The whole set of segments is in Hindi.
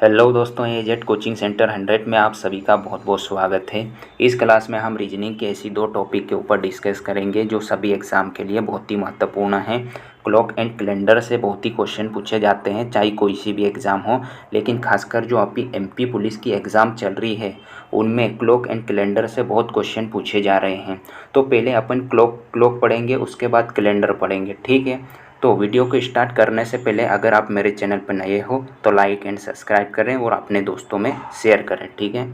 हेलो दोस्तों, एजेट कोचिंग सेंटर 100 में आप सभी का बहुत बहुत स्वागत है। इस क्लास में हम रीजनिंग के ऐसी दो टॉपिक के ऊपर डिस्कस करेंगे जो सभी एग्ज़ाम के लिए बहुत ही महत्वपूर्ण हैं। क्लॉक एंड कैलेंडर से बहुत ही क्वेश्चन पूछे जाते हैं, चाहे कोई सी भी एग्ज़ाम हो, लेकिन खासकर जो अभी एमपी पुलिस की एग्ज़ाम चल रही है उनमें क्लॉक एंड कैलेंडर से बहुत क्वेश्चन पूछे जा रहे हैं। तो पहले अपन क्लॉक पढ़ेंगे, उसके बाद कैलेंडर पढ़ेंगे, ठीक है। तो वीडियो को स्टार्ट करने से पहले अगर आप मेरे चैनल पर नए हो तो लाइक एंड सब्सक्राइब करें और अपने दोस्तों में शेयर करें, ठीक है।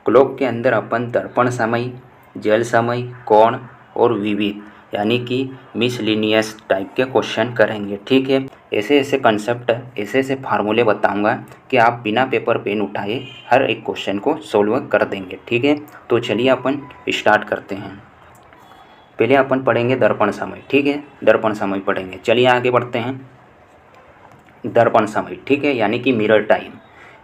क्लॉक के अंदर अपन दर्पण समय, जल समय, कोण और विविध यानी कि मिसलिनियस टाइप के क्वेश्चन करेंगे, ठीक है। ऐसे ऐसे कंसेप्ट, ऐसे ऐसे फार्मूले बताऊंगा कि आप बिना पेपर पेन उठाए हर एक क्वेश्चन को सोल्व कर देंगे, ठीक है। तो चलिए अपन स्टार्ट करते हैं। पहले अपन पढ़ेंगे दर्पण समय, ठीक है। दर्पण समय पढ़ेंगे, चलिए आगे बढ़ते हैं। दर्पण समय, ठीक है, यानी कि मिरर टाइम।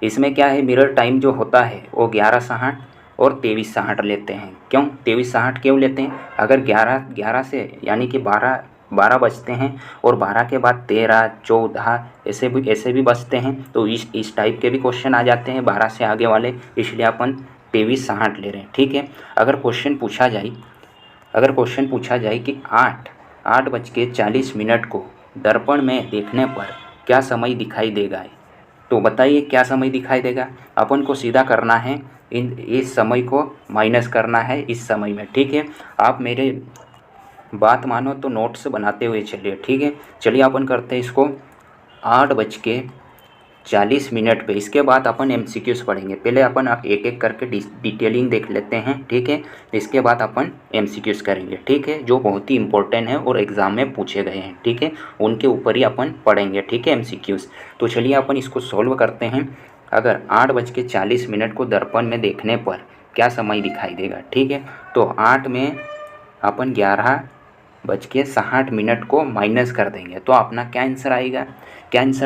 इसमें क्या है, मिरर टाइम जो होता है वो 11:60 और 23:60 लेते हैं। क्यों 23:60 क्यों लेते हैं? अगर 11 से यानी कि 12 बजते हैं और 12 के बाद 13, 14 ऐसे भी बजते हैं, तो इस टाइप के भी क्वेश्चन आ जाते हैं 12 से आगे वाले, इसलिए अपन 23:60 ले रहे हैं, ठीक है। अगर क्वेश्चन पूछा जाए कि 8:40 को दर्पण में देखने पर क्या समय दिखाई देगा, तो बताइए क्या समय दिखाई देगा। अपन को सीधा करना है, इस समय को माइनस करना है इस समय में, ठीक है। आप मेरे बात मानो तो नोट्स बनाते हुए चलिए, ठीक है। चलिए अपन करते हैं इसको 8:40 पे। इसके बाद अपन एमसीक्यूज़ पढ़ेंगे। पहले अपन एक एक करके डिटेलिंग देख लेते हैं, ठीक है। इसके बाद अपन एमसीक्यूज़ करेंगे, ठीक है, जो बहुत ही इंपॉर्टेंट है और एग्ज़ाम में पूछे गए हैं, ठीक है। उनके ऊपर ही अपन पढ़ेंगे, ठीक है, एमसीक्यूज़। तो चलिए अपन इसको सॉल्व करते हैं। अगर 8:40 को दर्पण में देखने पर क्या समय दिखाई देगा, ठीक है। तो 8 में अपन 11:60 को माइनस कर देंगे, तो अपना क्या आंसर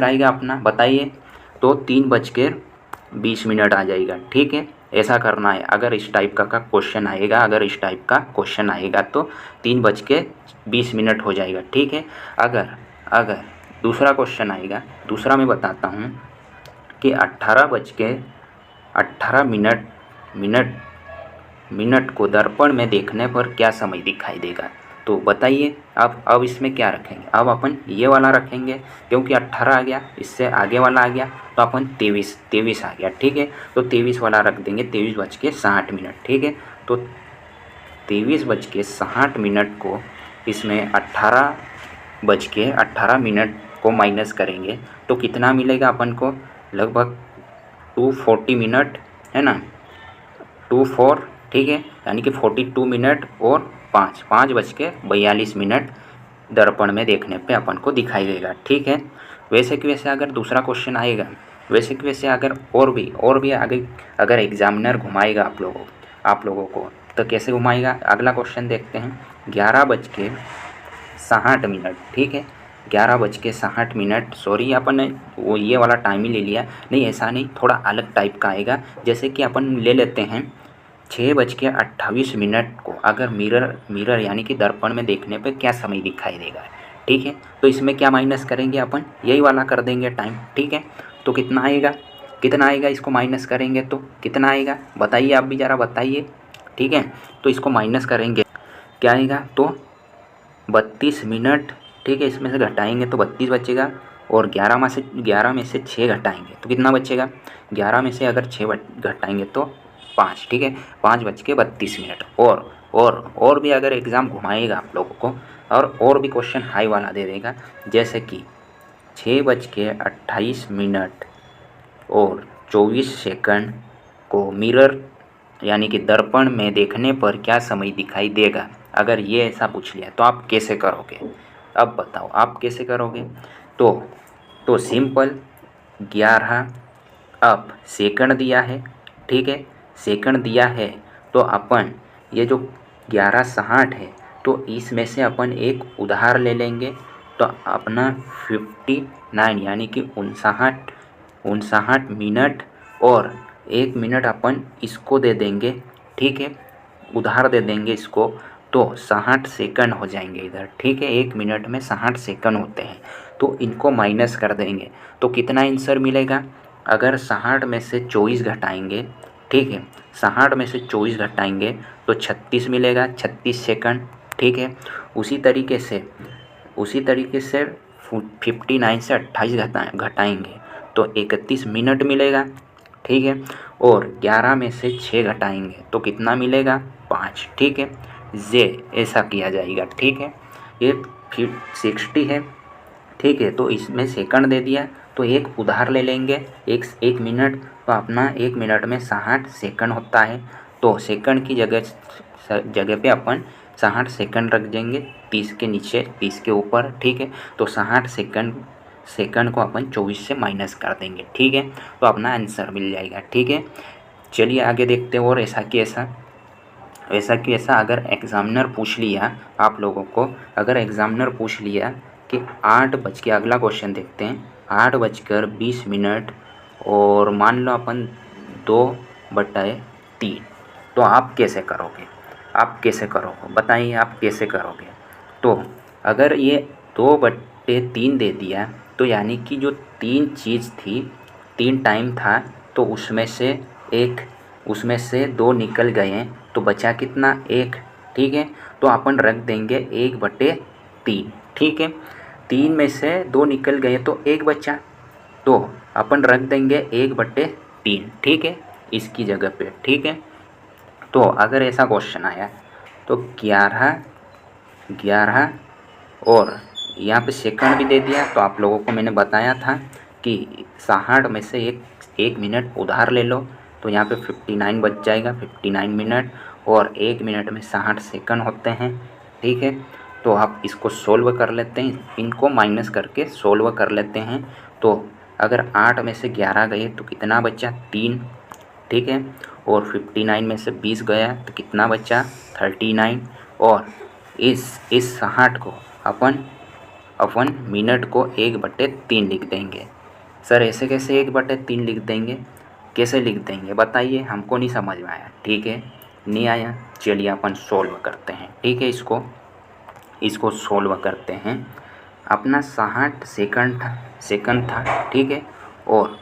आएगा अपना, बताइए। तो 3:20 आ जाएगा, ठीक है। ऐसा करना है अगर इस टाइप का क्वेश्चन आएगा तो 3:20 हो जाएगा, ठीक है। अगर दूसरा क्वेश्चन आएगा, दूसरा मैं बताता हूँ कि 18:18 को दर्पण में देखने पर क्या समय दिखाई देगा, तो बताइए। अब इसमें क्या रखेंगे, अब अपन ये वाला रखेंगे, क्योंकि 18 आ गया, इससे आगे वाला आ गया, तो अपन 23 आ गया, ठीक है। तो 23 वाला रख देंगे, 23:60, ठीक है। तो 23:60 को इसमें 18:18 को माइनस करेंगे तो कितना मिलेगा अपन को, लगभग 240 मिनट, है ना, 24, ठीक है, यानी कि 42 मिनट और 5:42 दर्पण में देखने पे अपन को दिखाई देगा, ठीक है। वैसे कि वैसे अगर दूसरा क्वेश्चन आएगा, वैसे कि वैसे अगर और भी आगे अगर एग्जामिनर घुमाएगा आप लोगों को तो कैसे घुमाएगा, अगला क्वेश्चन देखते हैं। 11:60, ठीक है, 11:60, सॉरी अपन ने वो ये वाला टाइम ही ले लिया, नहीं ऐसा नहीं, थोड़ा अलग टाइप का आएगा। जैसे कि अपन ले लेते हैं 6:28 को अगर मिरर यानी कि दर्पण में देखने पे क्या समय दिखाई देगा, ठीक है। तो इसमें क्या माइनस करेंगे अपन, यही वाला कर देंगे टाइम, ठीक है। तो कितना आएगा इसको माइनस करेंगे तो कितना आएगा, बताइए, आप भी ज़रा बताइए, ठीक है। तो इसको माइनस करेंगे, क्या आएगा, तो 32 मिनट, ठीक है। इसमें से घटाएंगे तो 32 बचेगा, और 11 में से 6 घटाएंगे तो कितना बचेगा, 11 में से अगर 6 घटाएंगे तो 5, ठीक है, 5:32। और भी अगर एग्ज़ाम घुमाएगा आप लोगों को और भी क्वेश्चन हाई वाला दे देगा, जैसे कि 6:28 और 24 सेकंड को मिरर यानी कि दर्पण में देखने पर क्या समय दिखाई देगा, अगर ये ऐसा पूछ लिया तो आप कैसे करोगे, अब बताओ आप कैसे करोगे। तो सिंपल, 11 अब सेकंड दिया है, ठीक है, सेकंड दिया है, तो अपन ये जो 11:60 है तो इसमें से अपन एक उधार ले लेंगे, तो अपना 59 यानी कि 59 मिनट और 1 मिनट अपन इसको दे देंगे, ठीक है, उधार दे देंगे इसको, तो 60 सेकंड हो जाएंगे इधर, ठीक है। 1 मिनट में 60 सेकंड होते हैं, तो इनको माइनस कर देंगे तो कितना आंसर मिलेगा, अगर 60 में से 24 घटाएंगे, ठीक है, 60 में से 24 घटाएंगे तो 36 मिलेगा, 36 सेकंड, ठीक है। उसी तरीके से 59 से 28 घटाएंगे तो 31 मिनट मिलेगा, ठीक है। और 11 में से 6 घटाएंगे तो कितना मिलेगा, 5, ठीक है। ये ऐसा किया जाएगा, ठीक है। ये फिर 60 है, ठीक है, तो इसमें सेकंड दे दिया तो एक उधार ले लेंगे, एक मिनट, तो अपना 1 मिनट में 60 सेकंड होता है। तो सेकंड की जगह पे अपन 60 सेकंड रख देंगे, 30 के नीचे 30 के ऊपर, ठीक है। तो 60 सेकंड को अपन 24 से माइनस कर देंगे, ठीक है। तो अपना आंसर मिल जाएगा, ठीक है। चलिए आगे देखते हैं। और ऐसा कि ऐसा अगर एग्ज़ामिनर पूछ लिया आप लोगों को, अगर एग्ज़ामिनर पूछ लिया कि 8 बज के, अगला क्वेश्चन देखते हैं, 8:20 और मान लो अपन 2/3, तो आप कैसे करोगे? बताइए आप कैसे करोगे? तो अगर ये 2/3 दे दिया तो यानी कि जो 3 चीज़ थी, 3 टाइम था, तो उसमें से 2 निकल गए तो बचा कितना, 1, ठीक है। तो अपन रख देंगे 1/3, ठीक है। 3 में से 2 निकल गए तो 1 बचा, तो अपन रख देंगे 1/3, ठीक है, इसकी जगह पे, ठीक है। तो अगर ऐसा क्वेश्चन आया तो 11 और यहाँ पे सेकंड भी दे दिया, तो आप लोगों को मैंने बताया था कि 60 में से एक मिनट उधार ले लो, तो यहाँ पे 59 बच जाएगा, 59 मिनट, और 1 मिनट में 60 सेकंड होते हैं, ठीक है। तो आप इसको सोल्व कर लेते हैं, इनको माइनस करके सोल्व कर लेते हैं। तो अगर 8 में से 11 गए तो कितना बचा, 3, ठीक है। और 59 में से 20 गया तो कितना बचा, 39। और इस 60 को अपन मिनट को 1/3 लिख देंगे। सर ऐसे कैसे 1/3 लिख देंगे, कैसे लिख देंगे बताइए, हमको नहीं समझ में आया, ठीक है, नहीं आया। चलिए अपन सोल्व करते हैं, ठीक है। इसको सोल्व करते हैं। अपना 60 सेकंड था, ठीक है, और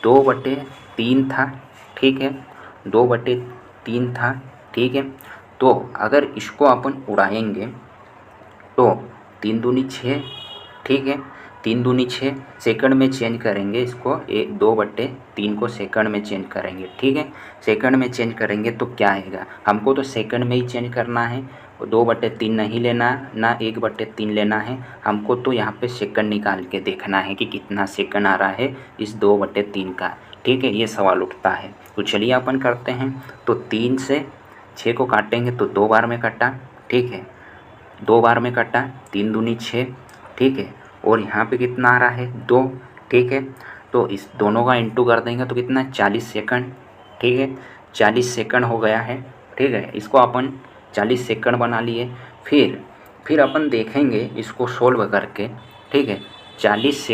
2/3 था, ठीक है, 2/3 था, ठीक है। तो अगर इसको अपन उड़ाएंगे तो 3 दूनी 6, ठीक है, 3 दूनी 6, सेकंड में चेंज करेंगे इसको, 2/3 को सेकंड में चेंज करेंगे, ठीक है। सेकंड में चेंज करेंगे तो क्या आएगा, हमको तो सेकंड में ही चेंज करना है, 2/3 नहीं लेना, ना 1/3 लेना है, हमको तो यहाँ पे सेकंड निकाल के देखना है कि कितना सेकंड आ रहा है इस 2/3 का, ठीक है, ये सवाल उठता है। तो चलिए अपन करते हैं। तो 3 से 6 को काटेंगे तो 2 बार में कटा, ठीक है, 2 बार में कटा, 3 दूनी 6, ठीक है। और यहाँ पे कितना आ रहा है, 2, ठीक है। तो इस दोनों का इंटू कर देंगे तो कितना, 40 सेकंड, ठीक है, 40 सेकंड हो गया है, ठीक है। इसको अपन 40 सेकंड बना लिए। फिर अपन देखेंगे इसको सोल्व करके, ठीक है। 40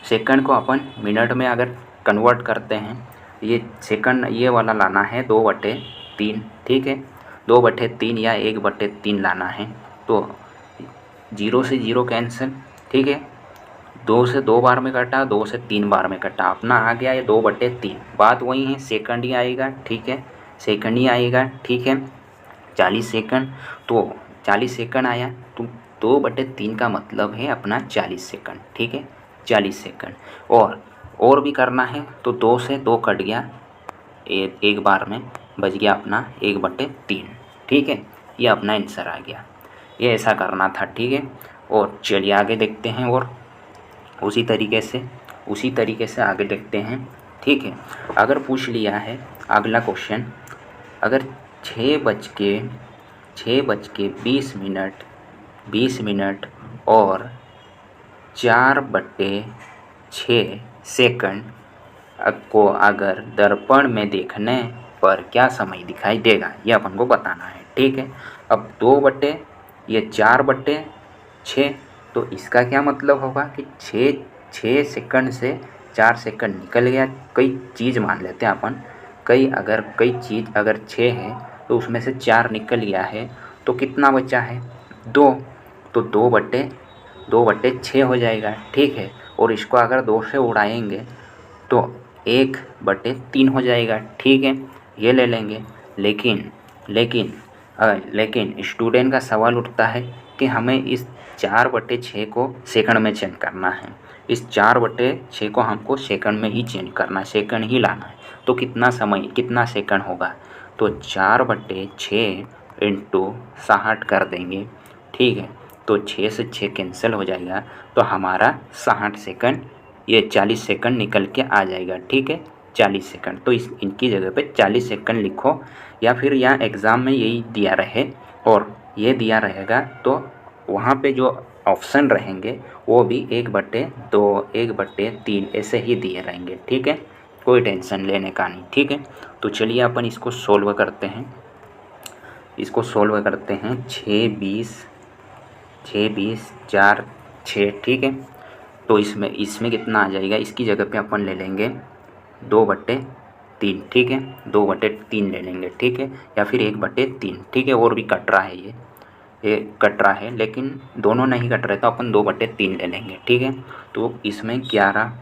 सेकंड को अपन मिनट में अगर कन्वर्ट करते हैं, ये सेकंड ये वाला लाना है 2/3, ठीक है, 2/3 या 1/3 लाना है। तो 0 से 0 कैंसिल, ठीक है, 2 से 2 बार में कटा, 2 से 3 बार में कटा, अपना आ गया ये 2/3, बात वही है, सेकंड ही आएगा, ठीक है, सेकंड ही आएगा, ठीक है। 40 सेकंड, तो 40 सेकंड आया, तो 2/3 का मतलब है अपना 40 सेकंड, ठीक है, 40 सेकंड। और भी करना है तो 2 से 2 कट गया, एक बार में बच गया अपना 1/3, ठीक है, ये अपना आंसर आ गया। ये ऐसा करना था, ठीक है। और चलिए आगे देखते हैं, और उसी तरीके से आगे देखते हैं, ठीक है। अगर पूछ लिया है अगला क्वेश्चन, अगर 6:20 और 4/6 सेकंड को अगर दर्पण में देखने पर क्या समय दिखाई देगा, ये अपन को बताना है, ठीक है। अब 4/6, तो इसका क्या मतलब होगा कि 6 सेकंड से 4 सेकंड निकल गया, कई चीज़ मान लेते हैं अपन, कई चीज़ अगर 6 है तो उसमें से 4 निकल गया है, तो कितना बचा है, 2, तो 2/6 हो जाएगा, ठीक है। और इसको अगर 2 से उड़ाएंगे तो 1/3 हो जाएगा, ठीक है, ये ले लेंगे। लेकिन लेकिन लेकिन स्टूडेंट का सवाल उठता है कि हमें इस 4/6 को सेकंड में चेंज करना है। इस 4/6 को हमको सेकंड में ही चेंज करना है, सेकंड ही लाना है। तो कितना समय, कितना सेकंड होगा? तो 4/6 इंटू 60 कर देंगे, ठीक है। तो 6 से 6 कैंसिल हो जाएगा, तो हमारा 60 सेकंड, ये 40 सेकंड निकल के आ जाएगा, ठीक है, 40 सेकंड। तो इनकी जगह पे 40 सेकंड लिखो, या फिर यहाँ एग्ज़ाम में यही दिया रहे और ये दिया रहेगा तो वहाँ पे जो ऑप्शन रहेंगे वो भी 1/2, 1/3 ऐसे ही दिए रहेंगे, ठीक है, कोई टेंशन लेने का नहीं, ठीक है। तो चलिए अपन इसको सोल्व करते हैं। 6 20 4 6, ठीक है। तो इसमें कितना आ जाएगा? इसकी जगह पे अपन ले लेंगे 2/3, ठीक है, 2/3 ले लेंगे, ठीक है, या फिर 1/3, ठीक है। और भी कट रहा है, ये कट रहा है, लेकिन दोनों नहीं कट रहे तो अपन 2/3 ले लेंगे, ठीक है। तो इसमें 11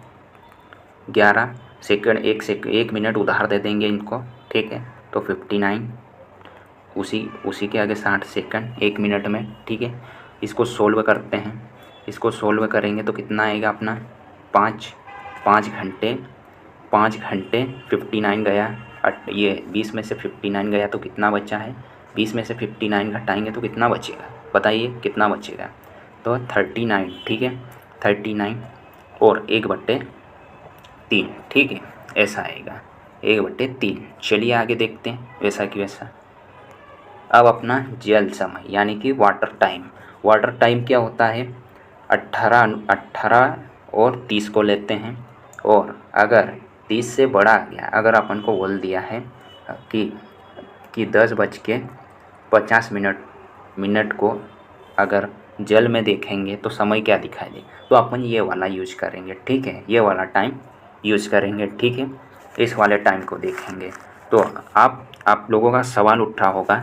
सेकंड, 1 मिनट उधार दे देंगे इनको, ठीक है। तो 59, उसी के आगे 60 सेकंड 1 मिनट में, ठीक है। इसको सोल्व करते हैं। इसको सोल्व करेंगे तो कितना आएगा अपना? 5 घंटे 59 गया, ये 20 में से 59 गया तो कितना बचा है? 20 में से 59 घटाएंगे तो कितना बचेगा? बताइए कितना बचेगा? तो 39, ठीक है, 39 और 1/3, ठीक है, ऐसा आएगा 1/3। चलिए आगे देखते हैं वैसा कि वैसा। अब अपना जल समय यानी कि वाटर टाइम क्या होता है? 18 और 30 को लेते हैं, और अगर 30 से बड़ा आ गया, अगर अपन को बोल दिया है कि 10:50 को अगर जल में देखेंगे तो समय क्या दिखाई दे, तो अपन ये वाला यूज करेंगे, ठीक है, ये वाला टाइम यूज करेंगे, ठीक है, इस वाले टाइम को देखेंगे। तो आप लोगों का सवाल उठ रहा होगा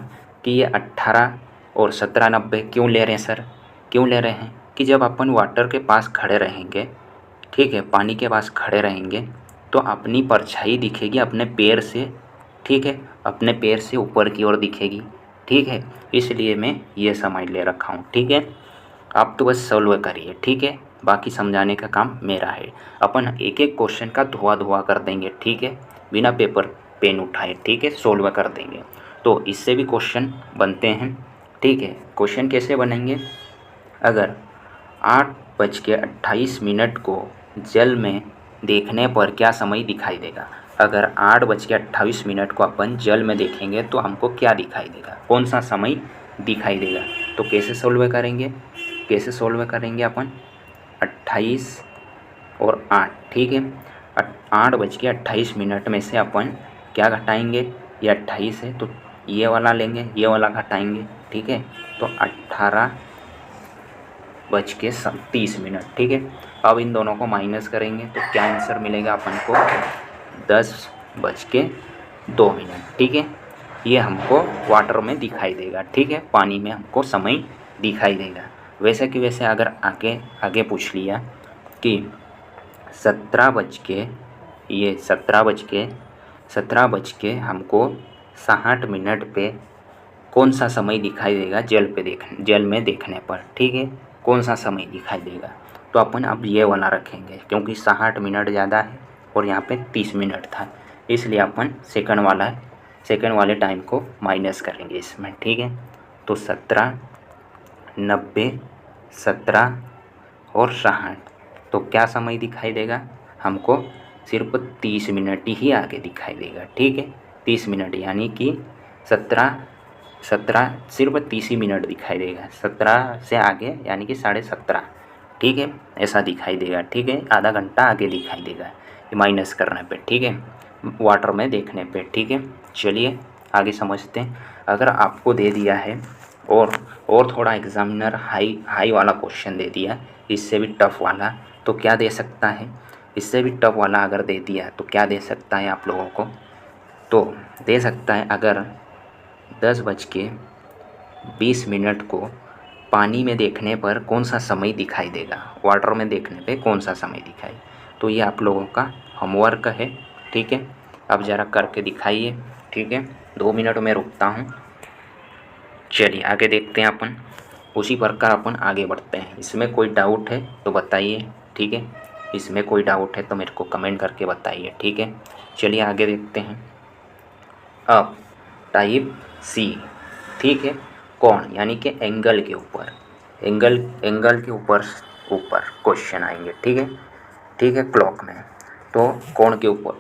कि ये 18 और 17:90 क्यों ले रहे हैं सर? क्यों ले रहे हैं कि जब अपन वाटर के पास खड़े रहेंगे, ठीक है, पानी के पास खड़े रहेंगे तो अपनी परछाई दिखेगी अपने पैर से, ठीक है, अपने पैर से ऊपर की ओर दिखेगी, ठीक है, इसलिए मैं ये समय ले रखा हूँ, ठीक है। आप तो बस सॉल्व करिए, ठीक है, बाकी समझाने का काम मेरा है। अपन एक एक क्वेश्चन का धुआ कर देंगे, ठीक है, बिना पेपर पेन उठाए, ठीक है, सोल्व कर देंगे। तो इससे भी क्वेश्चन बनते हैं, ठीक है। क्वेश्चन कैसे बनेंगे? अगर 8:28 को जल में देखने पर क्या समय दिखाई देगा? अगर 8:28 को अपन जल में देखेंगे तो हमको क्या दिखाई देगा, कौन सा समय दिखाई देगा? तो कैसे सोल्व करेंगे अपन? 28 और 8, ठीक है, 8:28 में से अपन क्या घटाएंगे? ये 28 है तो ये वाला लेंगे, ये वाला घटाएंगे, ठीक है, तो 18:30, ठीक है। अब इन दोनों को माइनस करेंगे तो क्या आंसर मिलेगा अपन को? 10:02, ठीक है, ये हमको वाटर में दिखाई देगा, ठीक है, पानी में हमको समय दिखाई देगा। वैसे कि वैसे अगर आगे पूछ लिया कि 17 बज के हमको 60 पे कौन सा समय दिखाई देगा जल में देखने पर, ठीक है, कौन सा समय दिखाई देगा? तो अपन अब ये वाला रखेंगे क्योंकि 60 ज़्यादा है और यहाँ पे 30 था, इसलिए अपन सेकंड वाले टाइम को माइनस करेंगे इसमें, ठीक है। तो 17, 90, 17 और 60, तो क्या समय दिखाई देगा हमको? सिर्फ 30 मिनट ही आगे दिखाई देगा, ठीक है, 30 मिनट, यानी कि 17 सिर्फ 30 ही मिनट दिखाई देगा, 17 से आगे यानी कि 17:30, ठीक है, ऐसा दिखाई देगा, ठीक है, आधा घंटा आगे दिखाई देगा ये माइनस करने पे, ठीक है, वाटर में देखने पे, ठीक है। चलिए आगे समझते हैं। अगर आपको दे दिया है और थोड़ा एग्जामिनर हाई वाला क्वेश्चन दे दिया, इससे भी टफ वाला, तो क्या दे सकता है? इससे भी टफ वाला अगर दे दिया तो क्या दे सकता है आप लोगों को? तो दे सकता है अगर 10:20 को पानी में देखने पर कौन सा समय दिखाई देगा, वाटर में देखने पे कौन सा समय दिखाई, तो ये आप लोगों का होमवर्क है। ठीक है। अब ज़रा करके दिखाइए, ठीक है। 2 मिनट में रुकता हूँ। चलिए आगे देखते हैं अपन, उसी प्रकार अपन आगे बढ़ते हैं। इसमें कोई डाउट है तो बताइए, ठीक है। इसमें कोई डाउट है तो मेरे को कमेंट करके बताइए, ठीक है। चलिए आगे देखते हैं। अब टाइप सी, ठीक है। कोण यानी कि एंगल के ऊपर, एंगल के ऊपर ऊपर क्वेश्चन आएंगे, ठीक है। ठीक है, क्लॉक में तो कोण के ऊपर,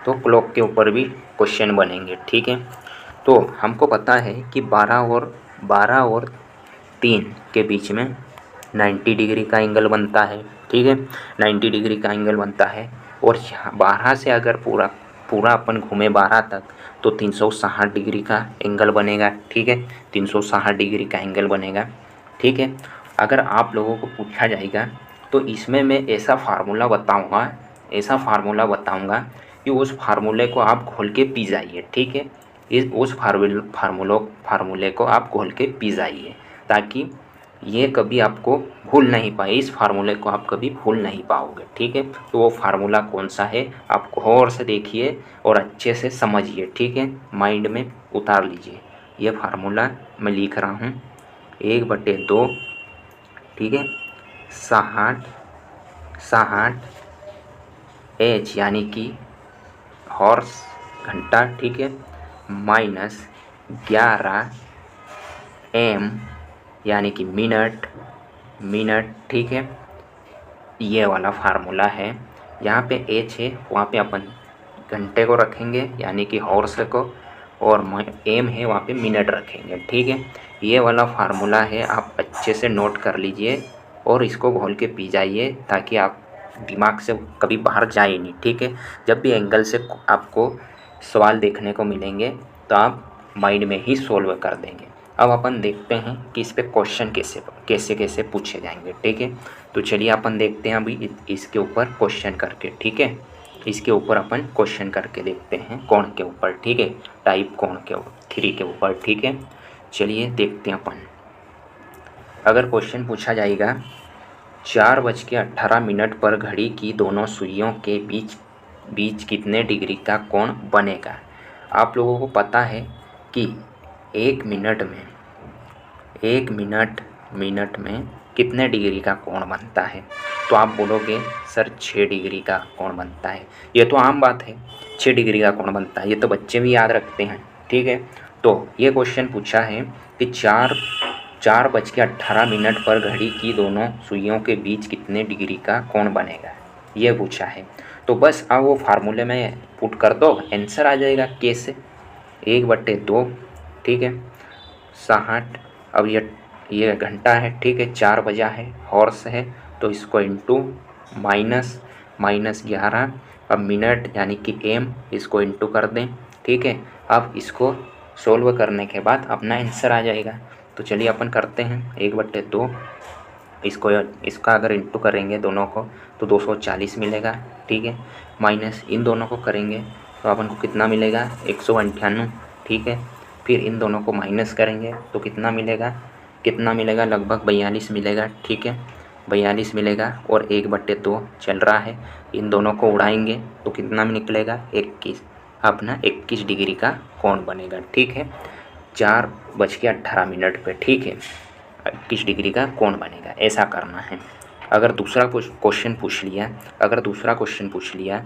तो क्लॉक के ऊपर भी क्वेश्चन बनेंगे, ठीक है। तो हमको पता है कि 12 और 3 के बीच में 90 डिग्री का एंगल बनता है, ठीक है। 90 डिग्री का एंगल बनता है। और 12 से अगर पूरा पूरा अपन घूमे 12 तक तो 360 डिग्री का एंगल बनेगा, ठीक है। 360 डिग्री का एंगल बनेगा, ठीक है। अगर आप लोगों को पूछा जाएगा तो इसमें मैं ऐसा फार्मूला बताऊंगा कि उस फार्मूले को आप घोल के पी जाइए, ठीक है। उस फार्मूले को आप घोल के पी जाइए, ताकि ये कभी आपको भूल नहीं पाए, इस फार्मूले को आप कभी भूल नहीं पाओगे, ठीक है। तो वो फार्मूला कौन सा है आप गौर से देखिए और अच्छे से समझिए, ठीक है। माइंड में उतार लीजिए। ये फार्मूला मैं लिख रहा हूँ 1/2, ठीक है, 60 एच यानी कि हॉर्स घंटा, ठीक है, माइनस 11 एम यानी कि मिनट, ठीक है। ये वाला फार्मूला है। यहाँ पे एच है, वहाँ पे अपन घंटे को रखेंगे यानी कि हॉर्स को, और एम है वहाँ पे मिनट रखेंगे, ठीक है। ये वाला फार्मूला है, आप अच्छे से नोट कर लीजिए और इसको घोल के पी जाइए, ताकि आप दिमाग से कभी बाहर जाए नहीं, ठीक है। जब भी एंगल से आपको सवाल देखने को मिलेंगे तो आप माइंड में ही सोल्व कर देंगे। अब अपन देखते हैं कि इस पे क्वेश्चन कैसे पूछे जाएंगे, ठीक है। तो चलिए अपन देखते हैं अभी इसके ऊपर क्वेश्चन करके, ठीक है। इसके ऊपर अपन क्वेश्चन करके देखते हैं कोण के ऊपर, ठीक है। टाइप कोण के 3 के ऊपर, ठीक है। चलिए देखते हैं अपन। अगर क्वेश्चन पूछा जाएगा 4:18 पर घड़ी की दोनों सुइयों के बीच कितने डिग्री का कोण बनेगा। आप लोगों को पता है कि 1 मिनट में कितने डिग्री का कोण बनता है। तो आप बोलोगे सर 6 डिग्री का कोण बनता है। ये तो आम बात है, 6 डिग्री का कोण बनता है, ये तो बच्चे भी याद रखते हैं, ठीक है। तो ये क्वेश्चन पूछा है कि 4:18 पर घड़ी की दोनों सुइयों के बीच कितने डिग्री का कोण बनेगा, ये पूछा है। तो बस अब वो फार्मूले में पुट कर दो, आंसर आ जाएगा। कैसे? 1/2, ठीक है, 60। अब ये घंटा है, ठीक है, 4 बजा है, हॉर्स है, तो इसको इंटू माइनस 11। अब मिनट यानी कि एम, इसको इंटू कर दें, ठीक है। अब इसको सोल्व करने के बाद अपना आंसर आ जाएगा। तो चलिए अपन करते हैं 1/2, इसका अगर इंटू करेंगे दोनों को तो 240 मिलेगा, ठीक है। माइनस इन दोनों को करेंगे तो अपन को कितना मिलेगा 198, ठीक है। फिर इन दोनों को माइनस करेंगे तो कितना मिलेगा लगभग 42 मिलेगा, ठीक है, 42 मिलेगा। और 1/2 चल रहा है, इन दोनों को उड़ाएंगे तो कितना में निकलेगा 21, अपना 21 डिग्री का कोण बनेगा, ठीक है। 4:18 पे, ठीक है, 21 डिग्री का कोण बनेगा। ऐसा करना है। अगर दूसरा क्वेश्चन पूछ लिया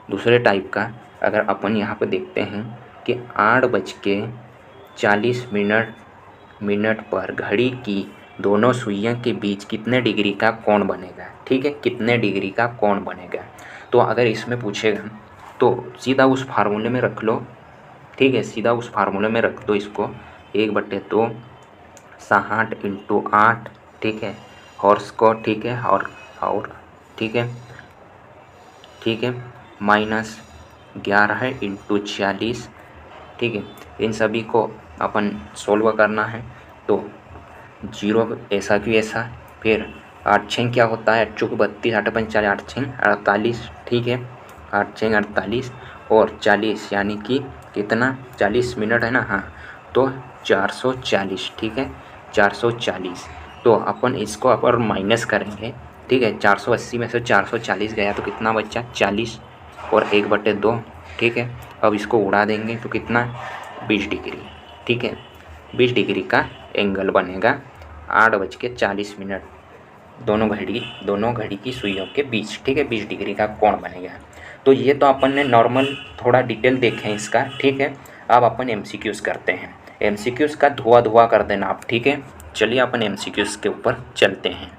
दूसरे टाइप का, अगर अपन यहाँ पे देखते हैं कि 8:40 पर घड़ी की दोनों सुइयों के बीच कितने डिग्री का कोण बनेगा, ठीक है, कितने डिग्री का कोण बनेगा। तो अगर इसमें पूछेगा तो सीधा उस फार्मूले में रख लो, ठीक है, सीधा उस फार्मूले में रख दो इसको। 1/2 60 × 8, ठीक है, हॉर्स को, ठीक है, और ठीक है, माइनस 11 × 40, ठीक है। इन सभी को अपन सोल्व करना है। तो 0 ऐसा की ऐसा, फिर 8 6 क्या होता है, 8 32, 8 5 4 8 6 48, ठीक है, 8 6 48 और 40 यानी कि कितना 40 मिनट है ना, हाँ, तो 440, ठीक है, 440। तो अपन इसको अपन माइनस करेंगे, ठीक है, 480 में से 440 गया तो कितना बचा 40, और 1/2, ठीक है। अब इसको उड़ा देंगे तो कितना, 20 डिग्री, ठीक है। 20 डिग्री का एंगल बनेगा 8:40, दोनों घड़ी की सुइयों के बीच, ठीक है। 20 डिग्री का कोण बनेगा। तो ये तो अपन ने नॉर्मल थोड़ा डिटेल देखे हैं इसका, ठीक है। अब अपन एमसीक्यूज़ करते हैं। एमसीक्यूज़ का धुआं कर देना आप, ठीक है। चलिए अपन एमसीक्यूज़ के ऊपर चलते हैं,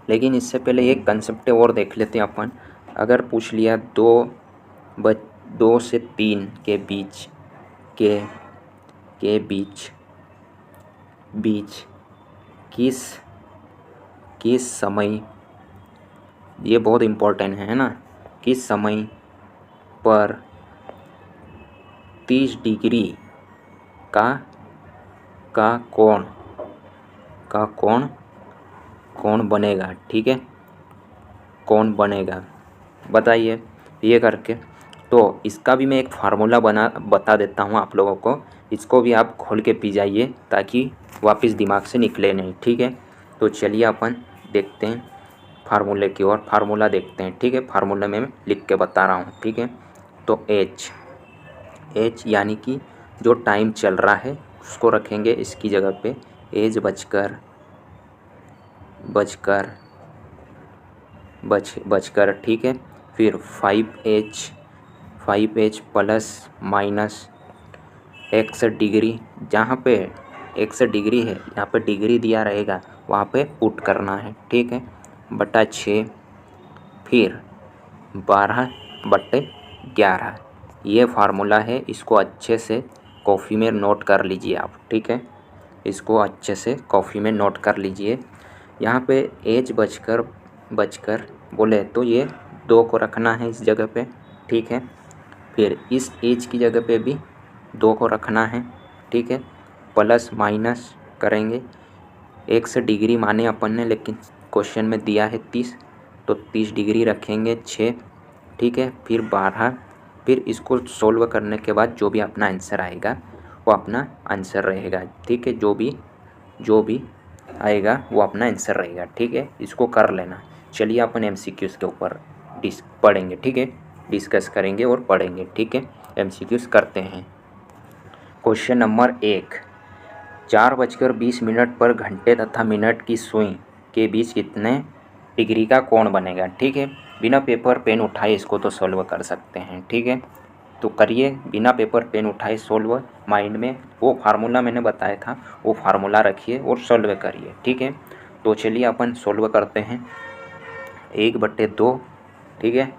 लेकिन इससे पहले एक कंसेप्ट और देख लेते हैं अपन। अगर पूछ लिया 2 से 3 के बीच के बीच किस समय, ये बहुत इम्पोर्टेंट है ना, किस समय पर 30 डिग्री का कोण बनेगा, ठीक है। कौन बनेगा, बताइए ये करके। तो इसका भी मैं एक फार्मूला बता देता हूँ आप लोगों को, इसको भी आप खोल के पी जाइए ताकि वापस दिमाग से निकले नहीं, ठीक है। तो चलिए अपन देखते हैं फार्मूले की ओर, फार्मूला देखते हैं, ठीक है। फार्मूला में मैं लिख के बता रहा हूँ, ठीक है। तो एच यानी कि जो टाइम चल रहा है उसको रखेंगे इसकी जगह पे, एज बचकर, ठीक है। फिर 5h plus minus x degree, जहाँ पे x डिग्री है यहाँ पे डिग्री दिया रहेगा वहाँ पे पुट करना है, ठीक है, बटा 6, फिर 12/11। ये फार्मूला है, इसको अच्छे से कॉफ़ी में नोट कर लीजिए आप, ठीक है। इसको अच्छे से कॉफ़ी में नोट कर लीजिए। यहाँ पे एज बचकर बोले तो ये 2 को रखना है इस जगह पे, ठीक है। फिर इस एज की जगह पे भी 2 को रखना है, ठीक है। प्लस माइनस करेंगे, x डिग्री माने अपन ने, लेकिन क्वेश्चन में दिया है 30, तो 30 डिग्री रखेंगे 6, ठीक है। फिर 12, फिर इसको सोल्व करने के बाद जो भी अपना आंसर आएगा वो अपना आंसर रहेगा, ठीक है। जो भी आएगा वो अपना आंसर रहेगा, ठीक है। इसको कर लेना। चलिए अपन एमसीक्यूज़ के ऊपर पढ़ेंगे, ठीक है, डिस्कस करेंगे और पढ़ेंगे, ठीक है। एमसीक्यूज़ करते हैं। क्वेश्चन नंबर 1, 4:20 पर घंटे तथा मिनट की सुई के बीच कितने डिग्री का कोण बनेगा, ठीक है। बिना पेपर पेन उठाए इसको तो सॉल्व कर सकते हैं, ठीक है। तो करिए, बिना पेपर पेन उठाए सॉल्व, माइंड में वो फार्मूला मैंने बताया था वो फार्मूला रखिए और सॉल्व करिए, ठीक है। तो चलिए अपन सॉल्व करते हैं। 1/2, ठीक है।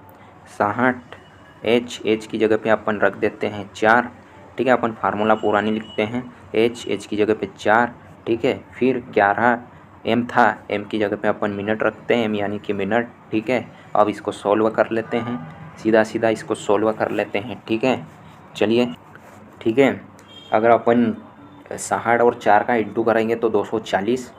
60 एच की जगह पे अपन रख देते हैं 4, ठीक है। अपन फार्मूला पूरा नहीं लिखते हैं, एच की जगह पे 4, ठीक है। फिर 11 एम था, एम की जगह पे अपन मिनट रखते हैं, एम यानी कि मिनट, ठीक है। अब इसको सॉल्व कर लेते हैं, सीधा इसको सॉल्व कर लेते हैं, ठीक है। चलिए, ठीक है। अगर अपन 60 और 4 का इंटू करेंगे तो 240,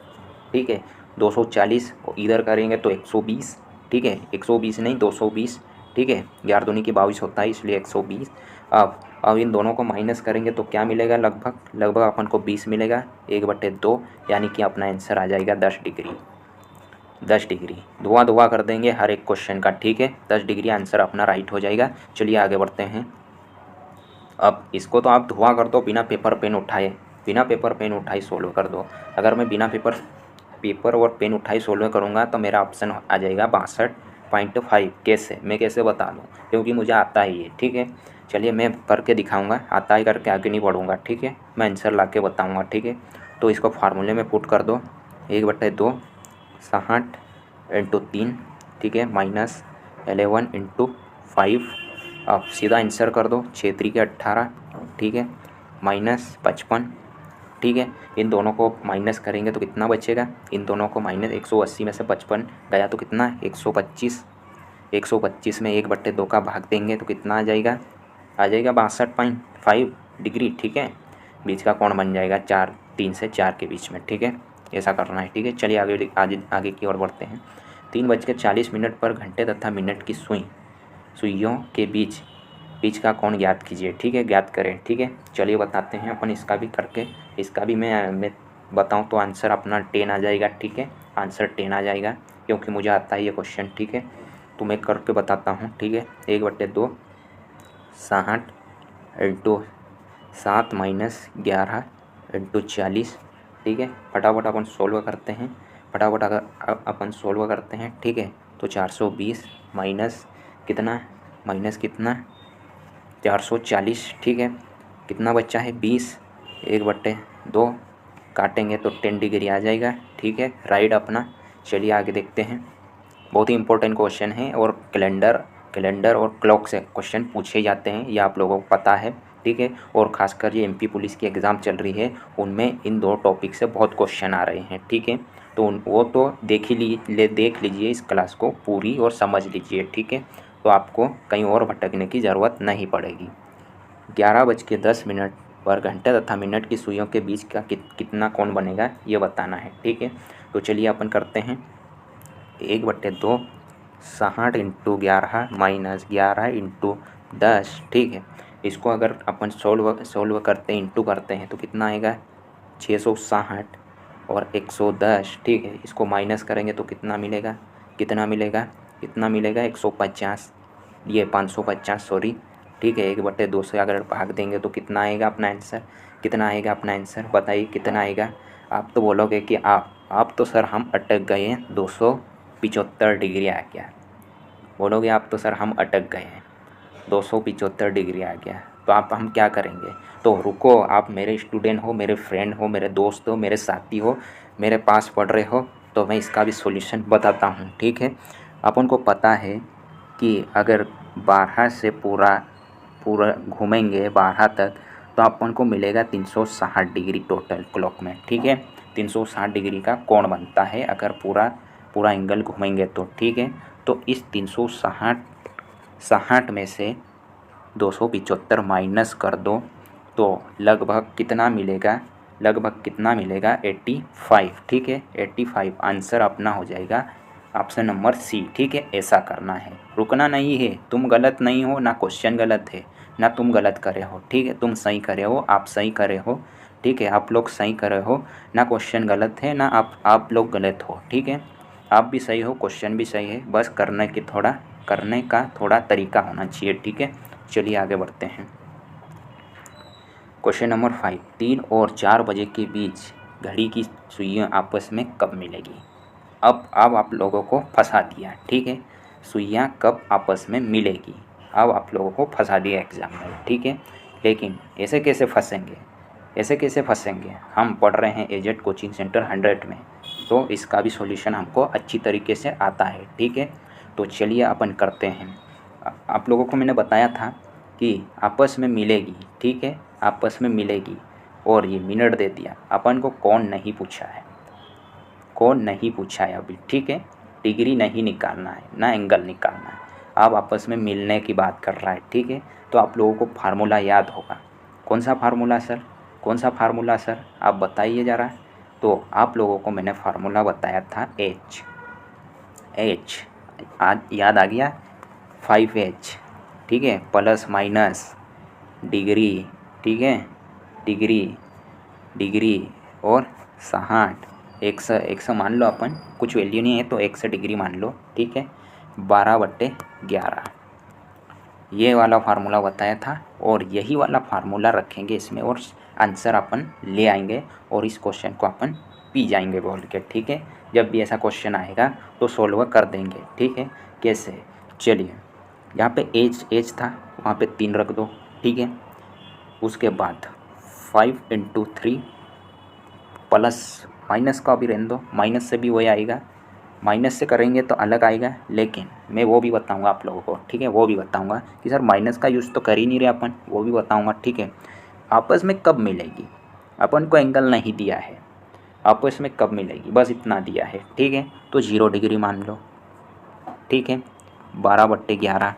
ठीक है। 240 इधर करेंगे तो 120, ठीक है। 120 नहीं 220, ठीक है। 11 दूनी की 22 होता है, इसलिए 120। अब इन दोनों को माइनस करेंगे तो क्या मिलेगा, लगभग अपन को 20 मिलेगा, 1/2, यानी कि अपना आंसर आ जाएगा 10 डिग्री। धुआं कर देंगे हर एक क्वेश्चन का, ठीक है। 10 डिग्री आंसर अपना राइट हो जाएगा। चलिए आगे बढ़ते हैं। अब इसको तो आप धुआं कर दो बिना पेपर पेन उठाए सोल्व कर दो। अगर मैं बिना पेपर और पेन उठाई सोल्व करूँगा तो मेरा ऑप्शन आ जाएगा 62.5। कैसे बता दूँ, क्योंकि मुझे आता है ये, ठीक है। चलिए मैं करके दिखाऊंगा, आता है करके आगे नहीं बढ़ूँगा, ठीक है। मैं आंसर ला के बताऊँगा, ठीक है। तो इसको फार्मूले में पुट कर दो, 1/2 60 × 3, ठीक है, माइनस 11 × 5। अब सीधा आंसर कर दो, 6×3 = 18, ठीक है, माइनस 55, ठीक है। इन दोनों को माइनस करेंगे तो कितना बचेगा, इन दोनों को माइनस 180 में से 55 गया तो कितना 125। 125 में 1/2 का भाग देंगे तो कितना आ जाएगा 62.5 डिग्री, ठीक है। बीच का कोण बन जाएगा 3 से 4 के बीच में, ठीक है। ऐसा करना है, ठीक है। चलिए आगे की ओर बढ़ते हैं। 3:40 पर घंटे तथा मिनट की सुइयों के बीच का कोण ज्ञात कीजिए, ठीक है, ज्ञात करें, ठीक है। चलिए बताते हैं अपन इसका भी करके। इसका भी मैं बताऊं तो आंसर अपना 10 आ जाएगा, ठीक है। आंसर 10 आ जाएगा क्योंकि मुझे आता है ये क्वेश्चन, ठीक है। तो मैं करके बताता हूँ, ठीक है। 1/2 60 इंटू 7 माइनस 11 इंटू 40, ठीक है। फटाफट अपन सोल्व करते हैं, फटाफट अगर अपन सोल्व करते हैं, ठीक है। तो 420 माइनस कितना, माइनस कितना 440, ठीक है। कितना बच्चा है 20, 1/2 काटेंगे तो 10 डिग्री आ जाएगा, ठीक है। राइट अपना। चलिए आगे देखते हैं। बहुत ही इंपॉर्टेंट क्वेश्चन है और कैलेंडर और क्लॉक से क्वेश्चन पूछे जाते हैं, ये आप लोगों को पता है, ठीक है। और ख़ासकर ये एमपी पुलिस की एग्ज़ाम चल रही है, उनमें इन 2 टॉपिक से बहुत क्वेश्चन आ रहे हैं, ठीक है। तो वो तो देख लीजिए इस क्लास को पूरी और समझ लीजिए, ठीक है। तो आपको कहीं और भटकने की ज़रूरत नहीं पड़ेगी। 11:10 पर घंटे तथा मिनट की सुइयों के बीच का कितना कोण बनेगा, ये बताना है, ठीक है। तो चलिए अपन करते हैं। 1/2 60 इंटू 11 माइनस 11 इंटू 10, ठीक है। इसको अगर अपन सोल्व करते हैं, इंटू करते हैं तो कितना आएगा 660 और 110, ठीक है। इसको माइनस करेंगे तो कितना मिलेगा, कितना मिलेगा 150, ये 550 सॉरी, ठीक है। 1/2 से अगर भाग देंगे तो कितना आएगा अपना आंसर, कितना आएगा अपना आंसर, बताइए कितना आएगा। आप तो बोलोगे कि आप तो सर हम अटक गए हैं, 275 डिग्री आ गया। बोलोगे आप तो सर हम अटक गए हैं, 275 डिग्री आ गया। तो आप हम क्या करेंगे, तो रुको, आप मेरे स्टूडेंट हो, मेरे फ्रेंड हो, मेरे दोस्त हो, मेरे साथी हो, मेरे पास पढ़ रहे हो, तो मैं इसका भी सॉल्यूशन बताता हूँ, ठीक है। अपन को पता है कि अगर 12 से पूरा घूमेंगे 12 तक तो अपन को मिलेगा 360 डिग्री टोटल क्लॉक में, ठीक है। 360 डिग्री का कोण बनता है अगर पूरा एंगल घूमेंगे तो, ठीक है। तो इस 360 में से 275 माइनस कर दो तो लगभग कितना मिलेगा, 85, ठीक है। 85 आंसर अपना हो जाएगा ऑप्शन नंबर सी, ठीक है। ऐसा करना है, रुकना नहीं है। तुम गलत नहीं हो, ना क्वेश्चन गलत है, ना तुम गलत करे हो, ठीक है। तुम सही करे हो, आप सही करे हो, ठीक है। आप लोग सही करे हो, ना क्वेश्चन गलत है, ना आप लोग गलत हो, ठीक है। आप भी सही हो, क्वेश्चन भी सही है, बस करने का थोड़ा तरीका होना चाहिए, ठीक है। चलिए आगे बढ़ते हैं। क्वेश्चन नंबर 5, 3 और 4 बजे के बीच घड़ी की सुइयां आपस में कब मिलेगी। अब आप लोगों को फंसा दिया, ठीक है। सुइयां कब आपस में मिलेगी, अब आप लोगों को फंसा दिया एग्जाम में, ठीक है। लेकिन ऐसे कैसे फंसेंगे, हम पढ़ रहे हैं एजेड कोचिंग सेंटर 100 में, तो इसका भी सॉल्यूशन हमको अच्छी तरीके से आता है, ठीक है। तो चलिए अपन करते हैं। आप लोगों को मैंने बताया था कि आपस में मिलेगी, ठीक है, आपस में मिलेगी, और ये मिनट दे दिया। अपन को कोण नहीं पूछा है अभी, ठीक है। डिग्री नहीं निकालना है, ना एंगल निकालना है, आप आपस में मिलने की बात कर रहा है, ठीक है। तो आप लोगों को फार्मूला याद होगा। कौन सा फार्मूला सर, आप बताइए ज़रा। तो आप लोगों को मैंने फार्मूला बताया था एच आज याद आ गया, 5H, ठीक है, प्लस माइनस डिग्री, ठीक है, डिग्री और 60, 100 मान लो, अपन कुछ वैल्यू नहीं है तो 100 डिग्री मान लो, ठीक है। 12/11 ये वाला फार्मूला बताया था, और यही वाला फार्मूला रखेंगे इसमें, और आंसर अपन ले आएंगे, और इस क्वेश्चन को अपन पी जाएंगे बोल के, ठीक है। जब भी ऐसा क्वेश्चन आएगा तो सोल्व कर देंगे, ठीक है। कैसे, चलिए, यहाँ पे एच था, वहाँ पे 3 रख दो, ठीक है। उसके बाद 5 इंटू 3 प्लस माइनस का भी रहने दो, माइनस से भी वही आएगा, माइनस से करेंगे तो अलग आएगा, लेकिन मैं वो भी बताऊंगा आप लोगों को, ठीक है। वो भी बताऊंगा कि सर माइनस का यूज़ तो कर ही नहीं रहे अपन, वो भी बताऊंगा, ठीक है। आपस में कब मिलेगी, अपन को एंगल नहीं दिया है, आपस में कब मिलेगी बस इतना दिया है, ठीक है। तो 0 डिग्री मान लो, ठीक है। 12/11।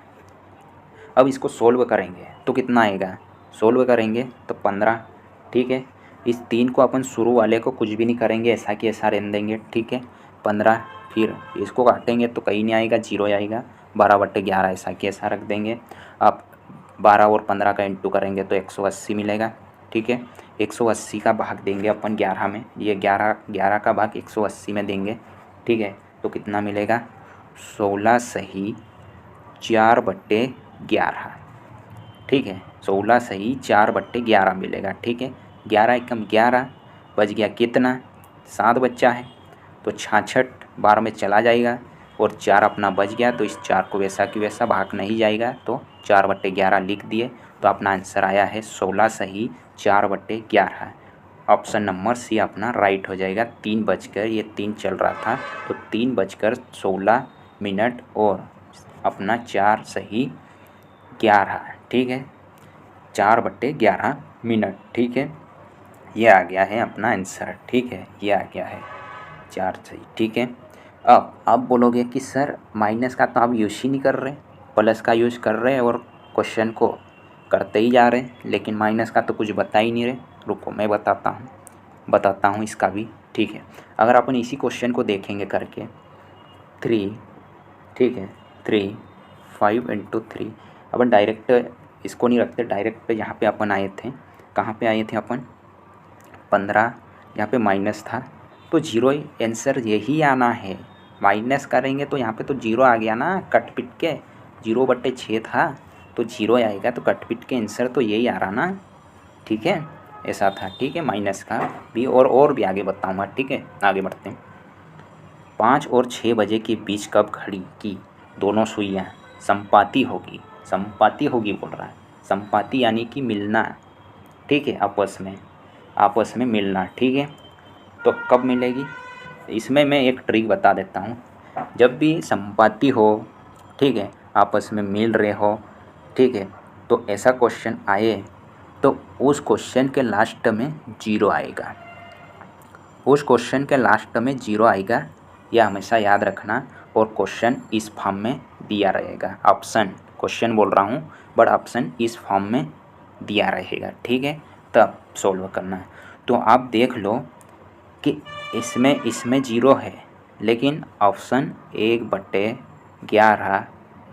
अब इसको सोल्व करेंगे तो कितना आएगा, सोल्व करेंगे तो 15, ठीक है। इस 3 को अपन शुरू वाले को कुछ भी नहीं करेंगे, ऐसा कि ऐसा रहने देंगे, ठीक है। 15, फिर इसको काटेंगे तो कहीं नहीं आएगा, 0 आएगा। 12/11 ऐसा कि ऐसा रख देंगे। अब 12 और 15 का इंटू करेंगे तो 180 मिलेगा, ठीक है। 180 का भाग देंगे अपन 11 में, ये 11 का भाग 180 में देंगे, ठीक है। तो कितना मिलेगा, 16 सही 4/11। ठीक है, 16 सही 4/11 मिलेगा। ठीक है, 11 एकम 11 बच गया कितना, 7 बच्चा है तो 66 बार में चला जाएगा और 4 अपना बच गया, तो इस 4 को वैसा कि वैसा भाग नहीं जाएगा, तो 4/11 लिख दिए। तो अपना आंसर आया है 16 सही 4/11। ऑप्शन नंबर सी अपना राइट हो जाएगा। 3 बजकर, ये 3 चल रहा था तो 3 बजकर 16 मिनट और अपना 4 सही 11। ठीक है, 4/11 मिनट। ठीक है, ये आ गया है अपना आंसर। ठीक है, ये आ गया है 4 सही। ठीक है, अब बोलोगे कि सर माइनस का तो आप यूज़ ही नहीं कर रहे, प्लस का यूज़ कर रहे और क्वेश्चन को करते ही जा रहे हैं, लेकिन माइनस का तो कुछ बता ही नहीं रहे। रुको मैं बताता हूँ इसका भी। ठीक है, अगर अपन इसी क्वेश्चन को देखेंगे करके 3, ठीक है 3 5 × 3, अपन डायरेक्ट इसको नहीं रखते, डायरेक्ट यहाँ पे अपन आए थे, कहाँ पे आए थे अपन 15, यहाँ पे माइनस था तो जीरो आंसर यही आना है। माइनस करेंगे तो यहाँ पे तो जीरो आ गया ना, कट पिट के 0/6 था तो जीरो आएगा, तो कट पिट के आंसर तो यही आ रहा ना। ठीक है, ऐसा था। ठीक है, माइनस का भी और भी आगे बताऊँगा। ठीक है, आगे बढ़ते हैं। 5 और 6 बजे के बीच कब घड़ी की दोनों सुइयाँ संपाती होगी। संपाती होगी बोल रहा है, संपाती यानी कि मिलना। ठीक है, आपस में मिलना। ठीक है, तो कब मिलेगी, इसमें मैं एक ट्रिक बता देता हूँ। जब भी संपाती हो, ठीक है, आपस में मिल रहे हो, ठीक है, तो ऐसा क्वेश्चन आए तो उस क्वेश्चन के लास्ट में जीरो आएगा। उस क्वेश्चन के लास्ट में जीरो आएगा, यह हमेशा याद रखना। और क्वेश्चन इस फॉर्म में दिया रहेगा। ऑप्शन क्वेश्चन बोल रहा हूँ बट ऑप्शन इस फॉर्म में दिया रहेगा। ठीक है, तब सॉल्व करना है। तो आप देख लो कि इसमें जीरो है, लेकिन ऑप्शन 1/11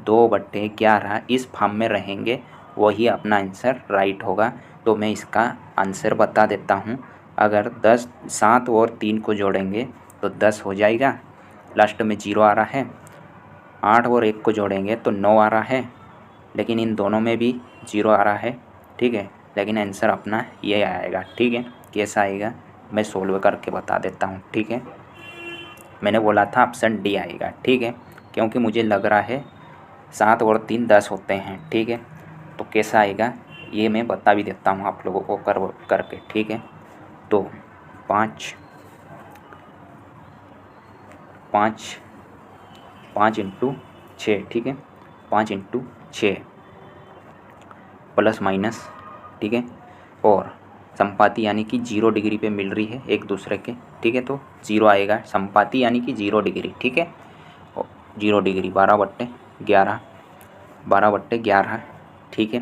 2/11 इस फॉर्म में रहेंगे, वही अपना आंसर राइट होगा। तो मैं इसका आंसर बता देता हूँ। अगर 7 और 3 को जोड़ेंगे तो 10 हो जाएगा, लास्ट में जीरो आ रहा है। 8 और 1 को जोड़ेंगे तो 9 आ रहा है, लेकिन इन दोनों में भी जीरो आ रहा है। ठीक है, लेकिन आंसर अपना ये आएगा। ठीक है, कैसा आएगा मैं सोल्व करके बता देता हूँ। ठीक है, मैंने बोला था ऑप्शन डी आएगा। ठीक है, क्योंकि मुझे लग रहा है 7 और 3 10 होते हैं। ठीक है, तो कैसा आएगा ये मैं बता भी देता हूँ आप लोगों को करके। ठीक है, तो 5 × 6, ठीक है 5 × 6 प्लस माइनस। ठीक है, और संपाती यानी कि 0 डिग्री पे मिल रही है एक दूसरे के। ठीक है, तो 0 आएगा, संपाती यानी कि 0 डिग्री। ठीक है, 0 डिग्री 12/11 12/11। ठीक है,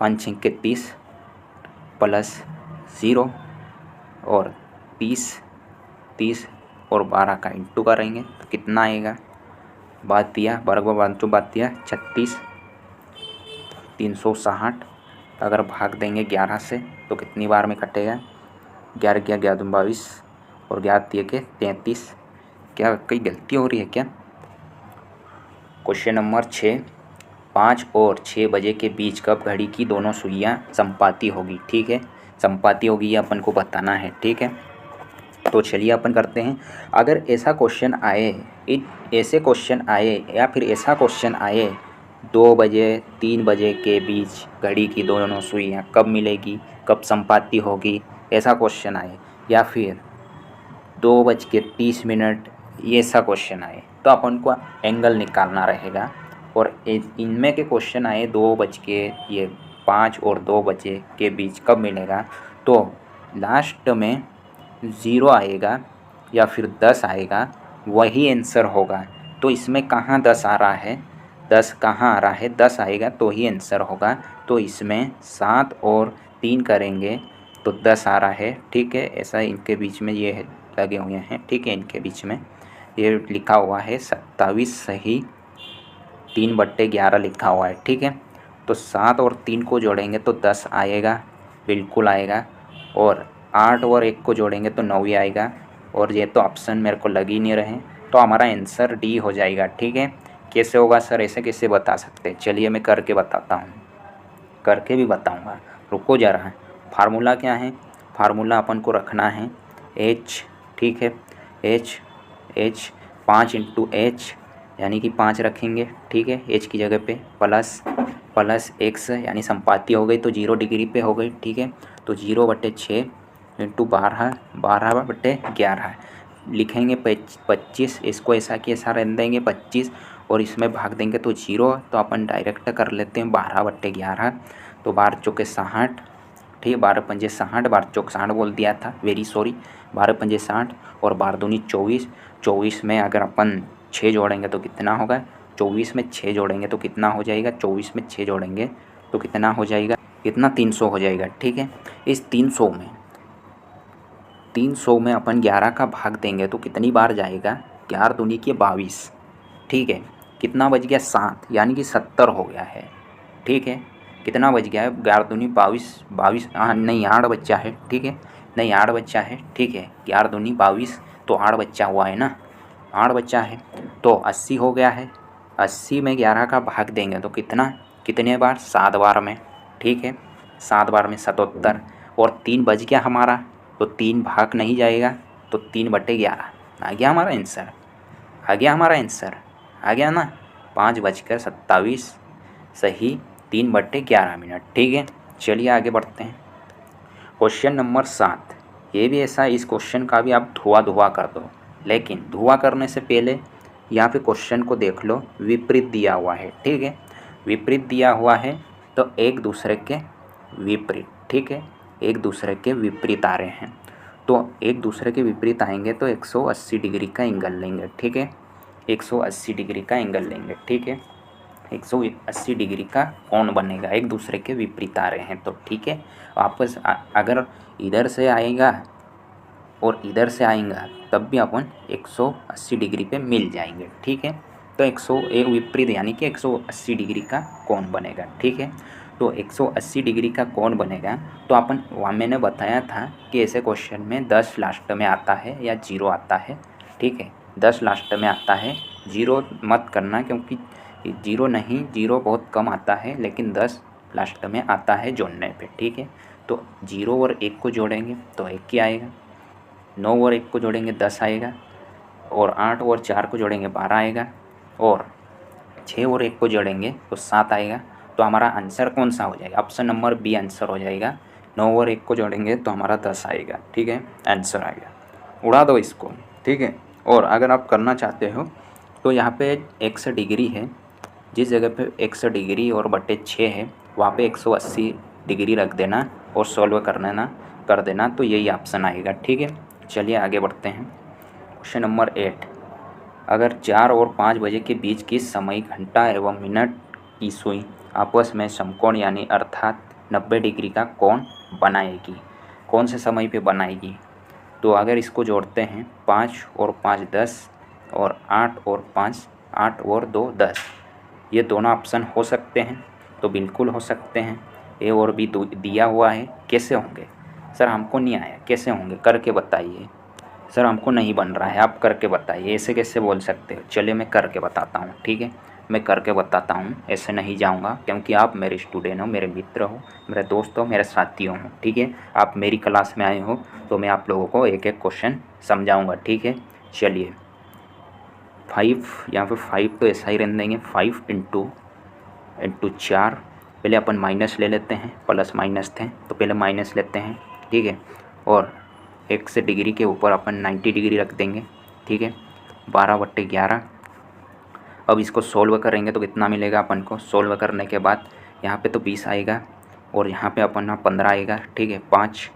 5 × 6 = 30 प्लस 0 और 30 और 12 का इंटू करेंगे तो कितना आएगा, बात दिया वर्ग बात दिया 36 360। अगर भाग देंगे 11 से तो कितनी बार में कटेगा, 11 × 11 = 22 और 11 × 3 = 33। क्या कोई गलती हो रही है क्या। क्वेश्चन नंबर 6, 5 और 6 बजे के बीच कब घड़ी की दोनों सुइयाँ संपाती होगी। ठीक है, संपाती होगी ये अपन को बताना है। ठीक है, तो चलिए अपन करते हैं। अगर ऐसा क्वेश्चन आए या फिर ऐसा क्वेश्चन आए 2 बजे 3 बजे के बीच घड़ी की दोनों सुइयाँ कब मिलेगी, कब संपाती होगी, ऐसा क्वेश्चन आए, या फिर 2:30 ये ऐसा क्वेश्चन आए, तो अपन को एंगल निकालना रहेगा। और इनमें के क्वेश्चन आए 5 और 2 बजे के बीच कब मिलेगा, तो लास्ट में 0 आएगा या फिर 10 आएगा, वही आंसर होगा। तो इसमें कहाँ 10 आ रहा है, 10 कहाँ आ रहा है, 10 आएगा तो ही आंसर होगा। तो इसमें 7 और 3 करेंगे तो 10 आ रहा है। ठीक है, ऐसा इनके बीच में ये लगे हुए हैं। ठीक है, इनके बीच में ये लिखा हुआ है 27 सही 3/11 लिखा हुआ है। ठीक है, तो 7 और 3 को जोड़ेंगे तो 10 आएगा, बिल्कुल आएगा। और 8 और 1 को जोड़ेंगे तो 9 ही आएगा। और ये तो ऑप्शन मेरे को लग ही नहीं रहे, तो हमारा आंसर डी हो जाएगा। ठीक है, कैसे होगा सर, ऐसे कैसे बता सकते हैं? चलिए मैं करके बताता हूँ, करके भी बताऊँगा, रुको ज़रा। फार्मूला क्या है? फार्मूला अपन को रखना है एच, ठीक है, एच 5 × H यानी कि 5 रखेंगे, ठीक है, एच की जगह पे, प्लस एक्स यानी संपाती हो गई तो 0 डिग्री पे हो गई, ठीक है। तो 0/6 × 12/11 लिखेंगे 25, इसको ऐसा कि ऐसा रहने देंगे 25 और इसमें भाग देंगे तो 0, तो अपन डायरेक्ट कर लेते हैं 12/11। तो 12 चौके 60, ठीक है, 12 पंजे 60, 12 चौक 60 बोल दिया था, वेरी सॉरी, 12 पंजे 60 और 12 दूनी 24। 24 में अगर अपन 6 जोड़ेंगे तो कितना होगा? 24 में 6 जोड़ेंगे तो कितना हो जाएगा? 24 में 6 जोड़ेंगे तो कितना हो जाएगा? कितना? 300 हो जाएगा, ठीक है। इस 300 में अपन 11 का भाग देंगे तो कितनी बार जाएगा? 11 दूनी की 22, ठीक है। कितना बच गया? 7, यानी कि 70 हो गया है, ठीक है। कितना बच गया है? 11 दूनी 22, नहीं 8 बच्चा है, ठीक है, नहीं 8 बच्चा है, ठीक है, 11 दूनी 22 तो 8 बच्चा हुआ है ना, 8 बच्चा है तो 80 हो गया है। 80 में 11 का भाग देंगे तो कितना, कितने बार? 7 बार में, ठीक है, 7 बार में 77 और 3 बच गया हमारा, तो 3 भाग नहीं जाएगा तो 3/11 आ गया हमारा आंसर, आ गया हमारा आंसर, आ गया ना, 5:27 सही 3/11, ठीक है। चलिए आगे बढ़ते हैं। क्वेश्चन नंबर 7, ये भी ऐसा, इस क्वेश्चन का भी आप धुआ कर दो, लेकिन धुआ करने से पहले यहाँ पे क्वेश्चन को देख लो, विपरीत दिया हुआ है, ठीक है, विपरीत दिया हुआ है तो एक दूसरे के विपरीत, ठीक है, एक दूसरे के विपरीत आ रहे हैं, तो एक दूसरे के विपरीत आएंगे तो 180 डिग्री का एंगल लेंगे, ठीक है, 180 डिग्री का एंगल लेंगे, ठीक है, 180 डिग्री का कोण बनेगा, एक दूसरे के विपरीत आ रहे हैं तो, ठीक है। वापस अगर इधर से आएगा और इधर से आएगा तब भी अपन 180 डिग्री पे मिल जाएंगे, ठीक है। तो 101 विपरीत यानी कि 180 डिग्री का कोण बनेगा, ठीक है। तो 180 डिग्री का कोण बनेगा तो अपन, वहाँ मैंने बताया था कि ऐसे क्वेश्चन में 10 लास्ट में आता है या 0 आता है, ठीक है, 10 लास्ट में आता है, 0 मत करना क्योंकि 0 नहीं, 0 बहुत कम आता है, लेकिन 10 लास्ट में आता है जोड़ने पे, ठीक है। तो 0 और 1 को जोड़ेंगे तो 1 ही आएगा, 9 और 1 को जोड़ेंगे 10 आएगा, और 8 और 4 को जोड़ेंगे 12 आएगा, और 6 और 1 को जोड़ेंगे तो 7 आएगा। तो हमारा आंसर कौन सा हो जाएगा? ऑप्शन नंबर बी आंसर हो जाएगा। 9 और 1 को जोड़ेंगे तो हमारा 10 आएगा, ठीक है, आंसर आ गया, उड़ा दो इसको, ठीक है। और अगर आप करना चाहते हो तो यहाँ पे x डिग्री है, जिस जगह पे x डिग्री और बटे 6 है वहाँ पे 180 डिग्री रख देना और सॉल्व कर देना तो यही ऑप्शन आएगा, ठीक है। चलिए आगे बढ़ते हैं। क्वेश्चन नंबर 8, अगर 4 और 5 बजे के बीच की समय घंटा एवं मिनट की सुई आपस में समकोण यानी अर्थात 90 डिग्री का कोण बनाएगी, कौन से समय पे बनाएगी? तो अगर इसको जोड़ते हैं 5 और 5 10 और 8 और 5 8 और 2 10, ये दोनों ऑप्शन हो सकते हैं, तो बिल्कुल हो सकते हैं। ए और बी दिया हुआ है, कैसे होंगे सर? हमको नहीं आया, कैसे होंगे करके बताइए सर, हमको नहीं बन रहा है, आप करके बताइए, ऐसे कैसे बोल सकते हो? चलिए मैं करके बताता हूँ, ठीक है, मैं करके बताता हूँ, ऐसे नहीं जाऊँगा क्योंकि आप मेरे स्टूडेंट हो, मेरे मित्र हो, मेरे दोस्त हो, मेरे साथी हो, ठीक है, आप मेरी क्लास में आए हो तो मैं आप लोगों को एक एक क्वेश्चन समझाऊँगा, ठीक है। चलिए 5, यहाँ पे 5 तो ऐसा ही रहने देंगे, 5 इंटू 4, पहले अपन माइनस ले लेते हैं, प्लस माइनस थे तो पहले माइनस लेते हैं, ठीक है, और x डिग्री के ऊपर अपन 90 डिग्री रख देंगे, ठीक है, 12/11। अब इसको सोल्व करेंगे तो कितना मिलेगा अपन को? सोल्व करने के बाद यहाँ पे तो 20 आएगा और यहाँ पे अपन 15 आएगा, ठीक है, 5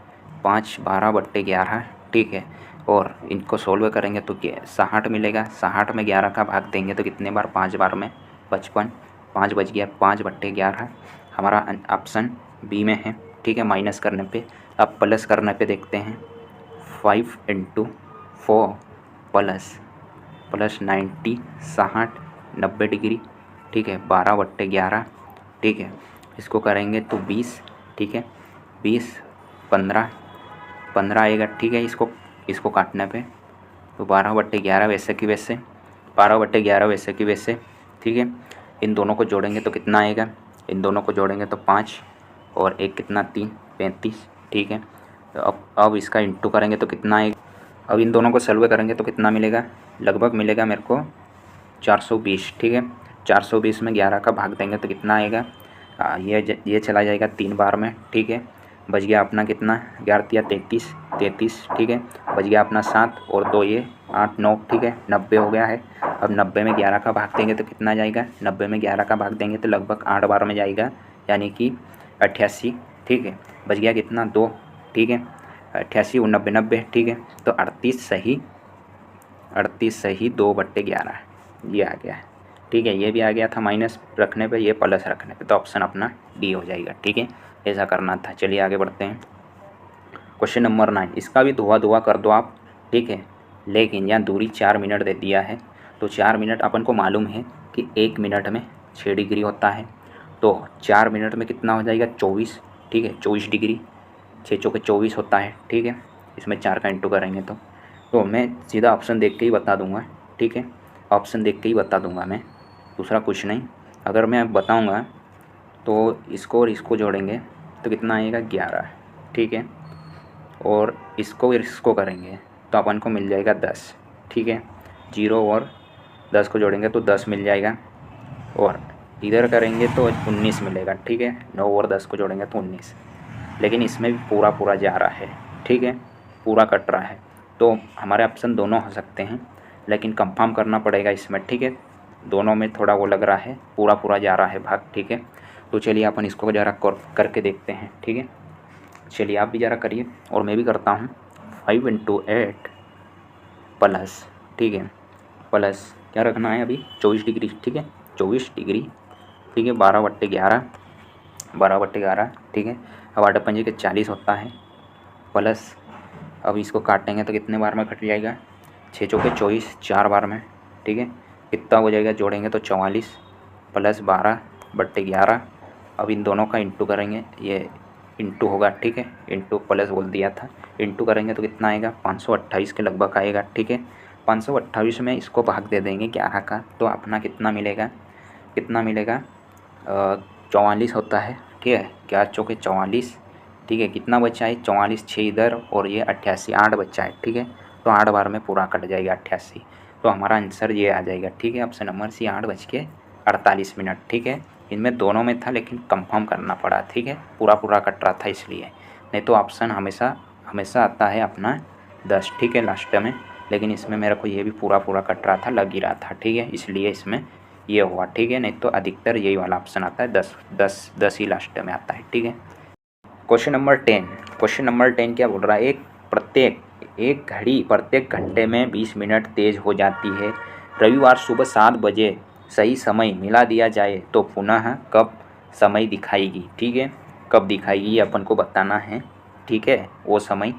12/11, ठीक है, और इनको सोल्व करेंगे तो 60 मिलेगा, 60 में 11 का भाग देंगे तो कितने बार? 5 बार में 55, 5 बच गया, 5/11 हमारा ऑप्शन बी में है, ठीक है, माइनस करने पे। अब प्लस करने पे देखते हैं, 5 × 4 प्लस 90 60 90 डिग्री, ठीक है, 12/11, ठीक है, इसको करेंगे तो 20, ठीक है, 20 15 आएगा, ठीक है, इसको काटने पे तो 12/11 वैसे की वैसे, 12/11 वैसे की वैसे ठीक है। इन दोनों को जोड़ेंगे तो कितना आएगा, इन दोनों को जोड़ेंगे तो 5 और 1 कितना 3, 35, ठीक है। तो अब इसका इंटू करेंगे तो कितना आएगा, अब इन दोनों को सॉल्व करेंगे तो कितना मिलेगा, लगभग मिलेगा मेरे को 420, ठीक है। 420 में 11 का भाग देंगे तो कितना आएगा, ये चला जाएगा 3 बार में, ठीक है। बच गया अपना कितना, 11 या 33, ठीक है। बच गया अपना 7 और 2 ये 8 9, ठीक है, 90 हो गया है। अब 90 में 11 का भाग देंगे तो कितना जाएगा, 90 में 11 का भाग देंगे तो लगभग 8 बार में जाएगा, यानी कि 88, ठीक है। बच गया कितना 2, ठीक है। 88 और 90 90, ठीक है। तो 38 सही 2/11 ये आ गया है, ठीक है। ये भी आ गया था माइनस रखने पे, ये प्लस रखने पे, तो ऑप्शन अपना डी हो जाएगा, ठीक है। ऐसा करना था। चलिए आगे बढ़ते हैं। क्वेश्चन नंबर 9, इसका भी धुआं धुआं कर दो आप, ठीक है। लेकिन यहाँ दूरी 4 मिनट दे दिया है, तो 4 मिनट अपन को मालूम है कि 1 मिनट में 6 डिग्री होता है, तो 4 मिनट में कितना हो जाएगा 24, ठीक है। 24 डिग्री, 6 चौके 24 होता है, ठीक है। इसमें 4 का इंटू करेंगे तो मैं सीधा ऑप्शन देख के ही बता दूंगा, ठीक है। ऑप्शन देख के ही बता दूंगा मैं, दूसरा कुछ नहीं। अगर मैं बताऊंगा तो इसको और इसको जोड़ेंगे तो कितना आएगा 11, ठीक है। और इसको करेंगे तो अपन को मिल जाएगा 10, ठीक है। 0 और 10 को जोड़ेंगे तो 10 मिल जाएगा, और इधर करेंगे तो 19 मिलेगा, ठीक है। 9 और 10 को जोड़ेंगे तो 19, लेकिन इसमें भी पूरा पूरा जा रहा है, ठीक है, पूरा कट रहा है। तो हमारे ऑप्शन दोनों हो सकते हैं, लेकिन कंफर्म करना पड़ेगा इसमें, ठीक है। दोनों में थोड़ा वो लग रहा है, पूरा पूरा जा रहा है भाग, ठीक है। तो चलिए अपन इसको ज़रा करके देखते हैं, ठीक है। चलिए आप भी ज़रा करिए और मैं भी करता हूँ। 5 × 8 प्लस, ठीक है, प्लस क्या रखना है अभी 24 डिग्री, ठीक है, 24 डिग्री, ठीक है। 12/11, ठीक है। अब 8 पंजे के 40 होता है, प्लस अब इसको काटेंगे तो कितने बार में कट जाएगा, 6 चौके 24, 4 बार में, ठीक है। कितना हो जाएगा, जोड़ेंगे तो 44 प्लस 12/11। अब इन दोनों का इंटू करेंगे, ये इंटू होगा, ठीक है। इंटू प्लस बोल दिया था, इंटू करेंगे तो कितना आएगा 528 के लगभग आएगा, ठीक है। 528 में इसको भाग दे देंगे 11 का, तो अपना कितना मिलेगा, 44 होता है, ठीक है। 4 चौके 44, ठीक है। कितना बचा है 44, 6 इधर और ये 88, 8 बचा है, ठीक है। तो 8 बार में पूरा कट जाएगा 88, तो हमारा आंसर ये आ जाएगा, ठीक है। ऑप्शन नंबर सी 8:48, ठीक है। इनमें दोनों में था लेकिन कंफर्म करना पड़ा, ठीक है, पूरा पूरा कट रहा था इसलिए, नहीं तो ऑप्शन हमेशा आता है अपना 10, ठीक है, लास्ट में। लेकिन इसमें मेरे को ये भी पूरा पूरा कट रहा था, लग ही रहा था, ठीक है, इसलिए इसमें ये हुआ, ठीक है। नहीं तो अधिकतर यही वाला ऑप्शन आता है, 10 ही लास्ट में आता है, ठीक है। क्वेश्चन नंबर 10 क्या बोल रहा है, एक घड़ी प्रत्येक घंटे में 20 मिनट तेज हो जाती है। रविवार सुबह 7 बजे सही समय मिला दिया जाए तो पुनः कब समय दिखाएगी, ठीक है। कब दिखाएगी ये अपन को बताना है, ठीक है, वो समय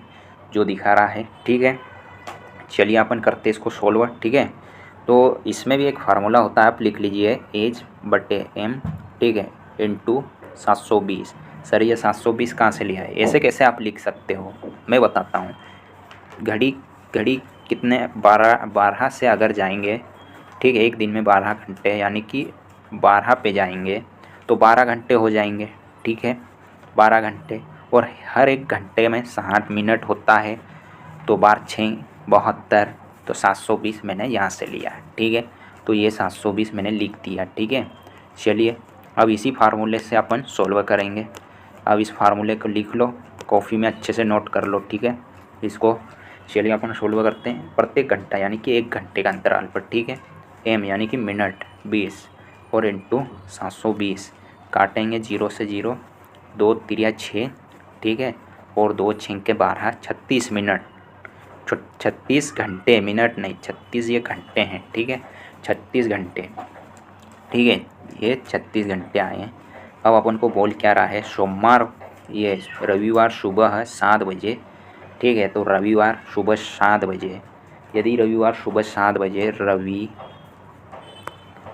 जो दिखा रहा है, ठीक है। चलिए अपन करते इसको सोल्व, ठीक है। तो इसमें भी एक फार्मूला होता है, आप लिख लीजिए H/M, ठीक है, इंटू 720। सर ये 720 कहाँ से लिया है, ऐसे कैसे आप लिख सकते हो, मैं बताता हूँ। घड़ी कितने 12 से अगर जाएंगे, ठीक है, एक दिन में 12 घंटे, यानी कि 12 पे जाएंगे तो 12 घंटे हो जाएंगे, ठीक है, 12 घंटे। और हर एक घंटे में 60 मिनट होता है, तो 12×6 72, तो 720 मैंने यहाँ से लिया है, ठीक है। तो ये 720 मैंने लिख दिया, ठीक है। चलिए अब इसी फार्मूले से अपन सोल्व करेंगे। अब इस फार्मूले को लिख लो, कॉफ़ी में अच्छे से नोट कर लो, ठीक है इसको। चलिए अपन सोल्व करते हैं। प्रत्येक घंटा यानी कि 1 घंटे का अंतराल पर, ठीक है। M यानी कि मिनट 20 और इंटू 720, काटेंगे 0 से 0, 2 3 6, ठीक है, और 2 6 के 12, 36 मिनट, 36 घंटे, मिनट नहीं 36 ये घंटे हैं, ठीक है, 36 घंटे, ठीक है, ये 36 घंटे आए हैं। अब अपन को बोल क्या रहा है, सोमवार ये रविवार सुबह 7 बजे, ठीक है। तो रविवार सुबह 7 बजे, यदि रविवार सुबह 7 बजे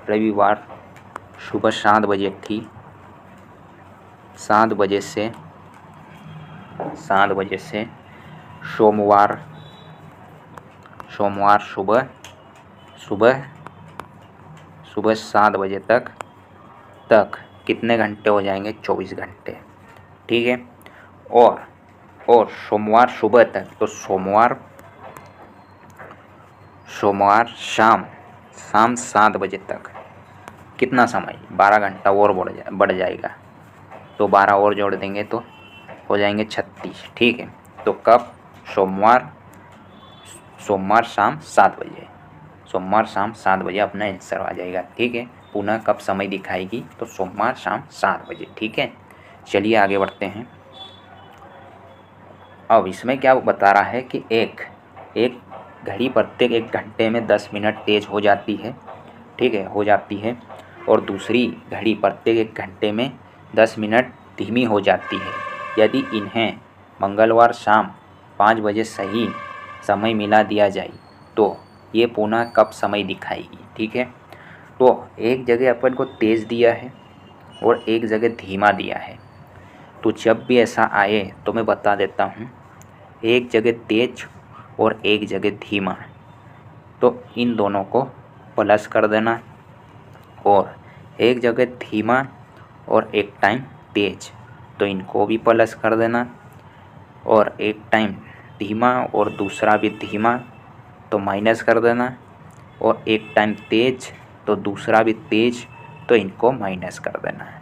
रविवार सुबह 7 बजे थी, 7 बजे से सोमवार सुबह 7 बजे तक कितने घंटे हो जाएंगे? 24 घंटे। ठीक है। और सोमवार सुबह तक, तो सोमवार शाम 7 बजे तक कितना समय? 12 घंटा और बढ़ जाएगा। तो 12 और जोड़ देंगे तो हो जाएंगे 36। ठीक है। तो कब? सोमवार शाम 7 बजे। सोमवार शाम 7 बजे अपना आंसर आ जाएगा। ठीक है। पुनः कब समय दिखाएगी? तो सोमवार शाम 7 बजे। ठीक है। चलिए आगे बढ़ते हैं। अब इसमें क्या बता रहा है कि एक घड़ी प्रत्येक 1 घंटे में 10 मिनट तेज हो जाती है। ठीक है, हो जाती है। और दूसरी घड़ी प्रत्येक 1 घंटे में 10 मिनट धीमी हो जाती है। यदि इन्हें मंगलवार शाम 5 बजे सही समय मिला दिया जाए तो ये पुनः कब समय दिखाएगी? ठीक है। तो एक जगह अपन को तेज़ दिया है और एक जगह धीमा दिया है। तो जब भी ऐसा आए तो मैं बता देता हूँ, एक जगह तेज और एक जगह धीमा, तो इन दोनों को प्लस कर देना। और एक जगह धीमा और एक टाइम तेज, तो इनको भी प्लस कर देना। और एक टाइम धीमा और दूसरा भी धीमा, तो माइनस कर देना। और एक टाइम तेज तो दूसरा भी तेज, तो इनको माइनस कर देना है।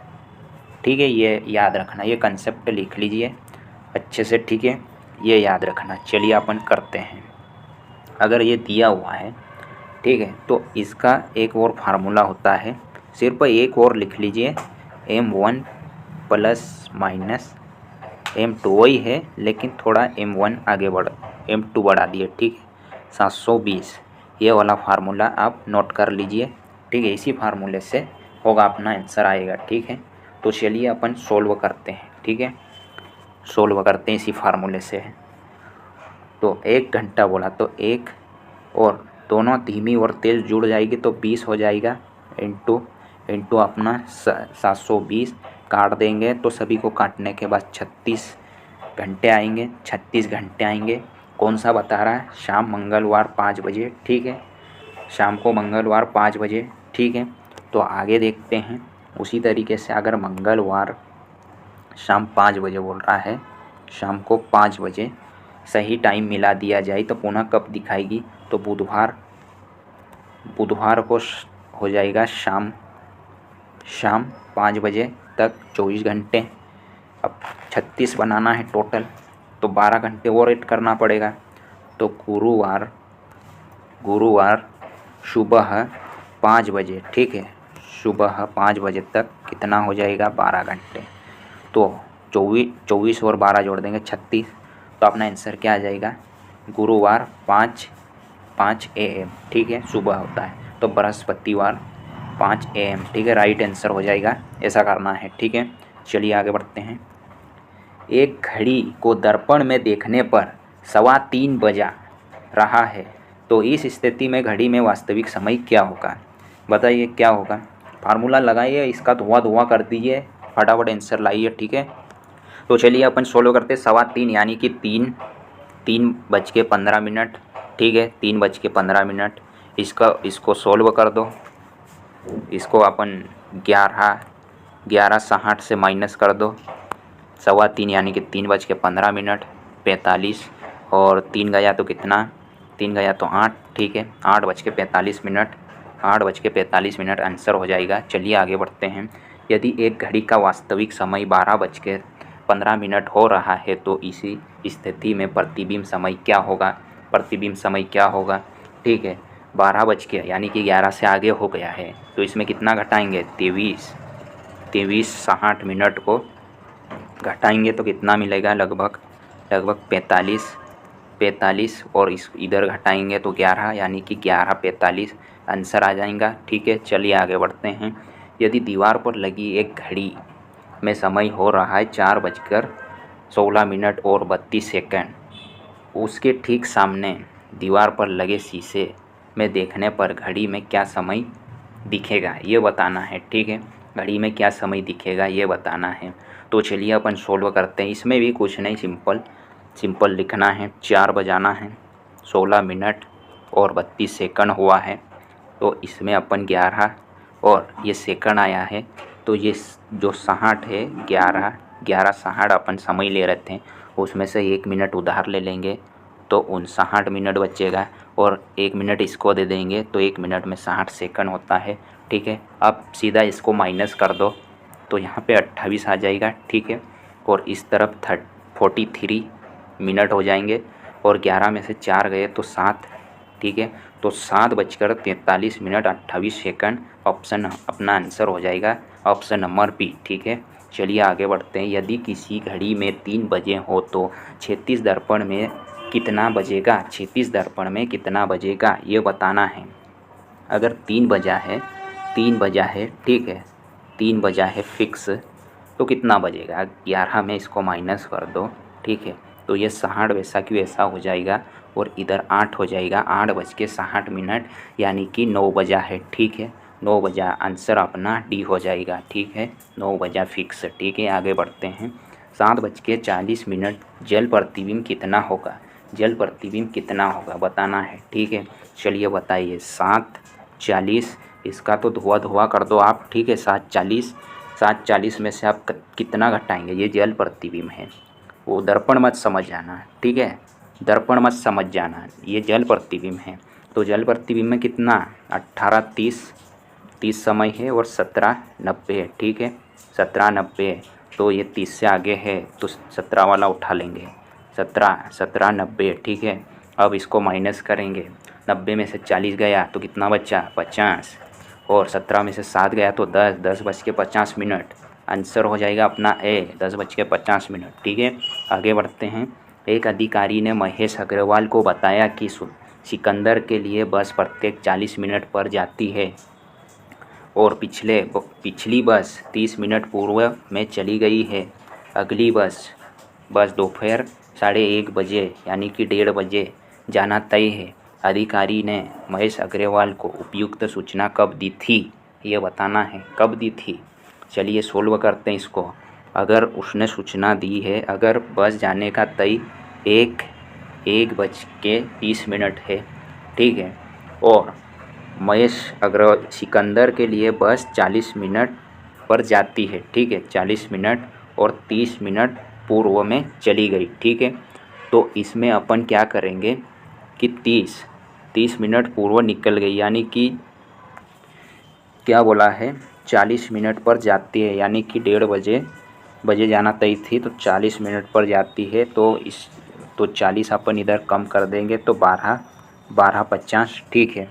ठीक है, ये याद रखना, ये कंसेप्ट लिख लीजिए अच्छे से। ठीक है, ये याद रखना। चलिए अपन करते हैं। अगर ये दिया हुआ है, ठीक है, तो इसका एक और फार्मूला होता है, सिर्फ एक और लिख लीजिए, M1 प्लस माइनस M2 वही है, लेकिन थोड़ा M1 आगे M2 बढ़ा दिए। ठीक है, 720, ये वाला फार्मूला आप नोट कर लीजिए। ठीक है, इसी फार्मूले से होगा अपना आंसर आएगा। ठीक है, तो चलिए अपन सोल्व करते हैं। ठीक है, सोल्व करते हैं इसी फार्मूले से। तो 1 घंटा बोला तो 1 और दोनों धीमी और तेज़ जुड़ जाएगी तो 20 हो जाएगा। इंटू अपना 720 काट देंगे तो सभी को काटने के बाद 36 घंटे आएंगे। 36 घंटे आएंगे। कौन सा बता रहा है? शाम मंगलवार 5 बजे। ठीक है, शाम को मंगलवार 5 बजे। ठीक है, तो आगे देखते हैं। उसी तरीके से अगर मंगलवार शाम 5 बजे बोल रहा है, शाम को 5 बजे सही टाइम मिला दिया जाए तो पुनः कब दिखाएगी? तो बुधवार को हो जाएगा शाम 5 बजे तक 24 घंटे। अब 36 बनाना है टोटल, तो 12 घंटे और ऐड करना पड़ेगा। तो गुरुवार सुबह 5 बजे। ठीक है, सुबह 5 बजे तक कितना हो जाएगा? 12 घंटे। तो 24 और 12 जोड़ देंगे 36, तो अपना आंसर क्या आ जाएगा? गुरुवार 5 AM। ठीक है, सुबह होता है, तो बृहस्पतिवार 5 AM। ठीक है, राइट आंसर हो जाएगा। ऐसा करना है। ठीक है, चलिए आगे बढ़ते हैं। एक घड़ी को दर्पण में देखने पर 3:15 बजा रहा है, तो इस स्थिति में घड़ी में वास्तविक समय क्या होगा? बताइए क्या होगा? फार्मूला लगाइए, इसका धुआं कर दीजिए, फटाफट आंसर लाइए। ठीक है, तो चलिए अपन सोल्व करते। 3:15 यानी कि 3:15। ठीक है, 3:15। इसको सोल्व कर दो। इसको अपन 11:60 से माइनस कर दो। 3:15 यानी कि 3:15, 45। और 3 गया तो कितना? 3 गया तो 8। ठीक है, 8:45 आंसर हो जाएगा। चलिए आगे बढ़ते हैं। यदि एक घड़ी का वास्तविक समय 12:15 हो रहा है तो इसी स्थिति में प्रतिबिंब समय क्या होगा? ठीक है, 12 बज के यानी कि 11 से आगे हो गया है, तो इसमें कितना घटाएंगे? 23:60 मिनट को घटाएंगे तो कितना मिलेगा? लगभग 45 और इधर घटाएंगे तो 11 यानी कि 11:45 आंसर आ जाएगा। ठीक है, चलिए आगे बढ़ते हैं। यदि दीवार पर लगी एक घड़ी में समय हो रहा है 4:16 और 32 सेकंड, उसके ठीक सामने दीवार पर लगे शीशे में देखने पर घड़ी में क्या समय दिखेगा? ये बताना है। ठीक है, घड़ी में क्या समय दिखेगा ये बताना है। तो चलिए अपन सोल्व करते हैं। इसमें भी कुछ नहीं, सिंपल लिखना है। 4 बजाना है, 16 मिनट और 32 सेकंड हुआ है, तो इसमें अपन और ये सेकंड आया है। तो ये जो 60 है 11 60 अपन समय ले रहे थे, उसमें से 1 मिनट उधार ले लेंगे तो 59 मिनट बचेगा और 1 मिनट इसको दे देंगे तो 1 मिनट में 60 सेकंड होता है। ठीक है, अब सीधा इसको माइनस कर दो तो यहाँ पे 28 आ जाएगा। ठीक है, और इस तरफ 43 मिनट हो जाएंगे और 11 में से 4 गए तो 7। ठीक है, तो 7:43 मिनट 28 सेकंड ऑप्शन अपना आंसर हो जाएगा, ऑप्शन नंबर बी। ठीक है, चलिए आगे बढ़ते हैं। यदि किसी घड़ी में 3 बजे हो तो क्षैतिज दर्पण में कितना बजेगा? क्षैतिज दर्पण में कितना बजेगा ये बताना है। अगर 3 बजा है, 3 बजा है, ठीक है, 3 बजा है फिक्स, तो कितना बजेगा? 11 में इसको माइनस कर दो। ठीक है, तो ये 60 वैसा की वैसा हो जाएगा और इधर 8 हो जाएगा, 8:60 यानी कि 9 बजा है। ठीक है, 9 बजा आंसर अपना डी हो जाएगा। ठीक है, 9 बजा फिक्स। ठीक है, आगे बढ़ते हैं। 7:40 जल प्रतिबिंब कितना होगा? जल प्रतिबिंब कितना होगा बताना है। ठीक है, चलिए बताइए। 7:40 इसका तो धुआं धुआं कर दो आप। ठीक है, 7:40 में से आप कितना घटाएंगे? ये जल प्रतिबिंब है, वो दर्पण मत समझ जाना। ठीक है, दर्पण मत समझ जाना, ये जल प्रतिबिंब है। तो जल प्रतिबिंब में कितना? 18:30 समय है और 17:90 है। ठीक है, 17:90 है, तो ये 30 से आगे है तो 17 वाला उठा लेंगे। 17:90। ठीक है, अब इसको माइनस करेंगे। 90 में से 40 गया तो कितना बचा? 50। और 17 में से 7 गया तो 10:50 आंसर हो जाएगा अपना ए, 10:50। ठीक है, आगे बढ़ते हैं। एक अधिकारी ने महेश अग्रवाल को बताया कि सिकंदर के लिए बस प्रत्येक 40 मिनट पर जाती है और पिछली बस 30 मिनट पूर्व में चली गई है। अगली बस दोपहर 1:30 बजे यानी कि 1:30 बजे जाना तय है। अधिकारी ने महेश अग्रवाल को उपयुक्त सूचना कब दी थी ये बताना है। कब दी थी? चलिए सोल्व करते हैं इसको। अगर उसने सूचना दी है, अगर बस जाने का तय 1:20 है, ठीक है, और महेश अग्रवाल सिकंदर के लिए बस 40 मिनट पर जाती है। ठीक है, 40 मिनट और 30 मिनट पूर्व में चली गई। ठीक है, तो इसमें अपन क्या करेंगे कि 30 मिनट पूर्व निकल गई, यानी कि क्या बोला है? 40 मिनट पर जाती है, यानी कि 1:30 बजे जाना तय थी तो 40 मिनट पर जाती है। तो 40 अपन इधर कम कर देंगे तो 12:50। ठीक है,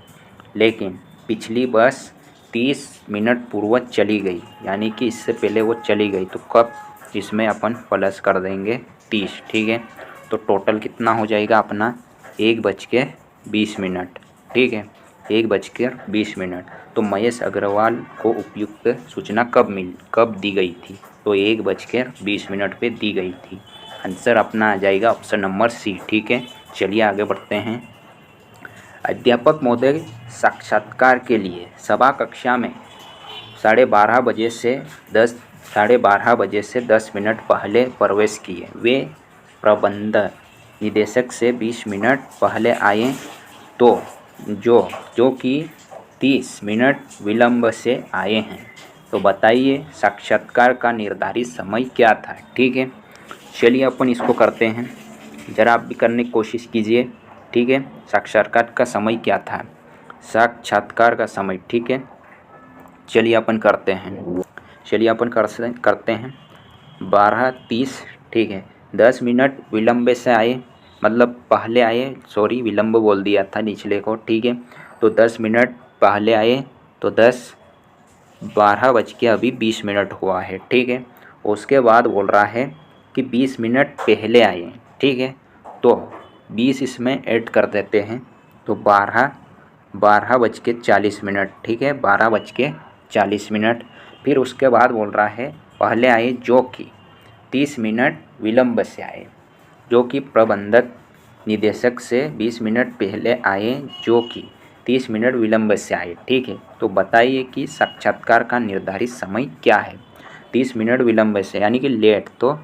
लेकिन पिछली बस 30 मिनट पूर्व चली गई, यानी कि इससे पहले वो चली गई, तो कब? इसमें अपन प्लस कर देंगे 30। ठीक है, तो टोटल कितना हो जाएगा अपना? 1:20। ठीक है, 1:20। तो महेश अग्रवाल को उपयुक्त सूचना कब दी गई थी? तो 1:20 पे दी गई थी। आंसर अपना आ जाएगा ऑप्शन नंबर सी। ठीक है, चलिए आगे बढ़ते हैं। अध्यापक महोदय साक्षात्कार के लिए सभा कक्षा में 12:30 बजे से 10 मिनट पहले प्रवेश किए। वे प्रबंध निदेशक से 20 मिनट पहले आए तो जो कि 30 मिनट विलंब से आए हैं, तो बताइए साक्षात्कार का निर्धारित समय क्या था? ठीक है, चलिए अपन इसको करते हैं, ज़रा आप भी करने की कोशिश कीजिए। ठीक है, साक्षात्कार का समय क्या था? साक्षात्कार का समय, ठीक है, चलिए अपन करते हैं। करते हैं 12:30। ठीक है, 10 मिनट विलंब से आए, मतलब पहले आए, सॉरी विलंब बोल दिया था निचले को। ठीक है, तो 10 मिनट पहले आए तो 12:20 हुआ है। ठीक है, उसके बाद बोल रहा है कि 20 मिनट पहले आए। ठीक है, तो 20 इसमें ऐड कर देते हैं तो 12:40। ठीक है, 12:40। फिर उसके बाद बोल रहा है पहले आए जो कि 30 मिनट विलंब से आए, जो कि प्रबंधक निदेशक से 20 मिनट पहले आए जो कि 30 मिनट विलंब से आए। ठीक है, तो बताइए कि साक्षात्कार का निर्धारित समय क्या है? 30 मिनट विलंब से यानी कि लेट, तो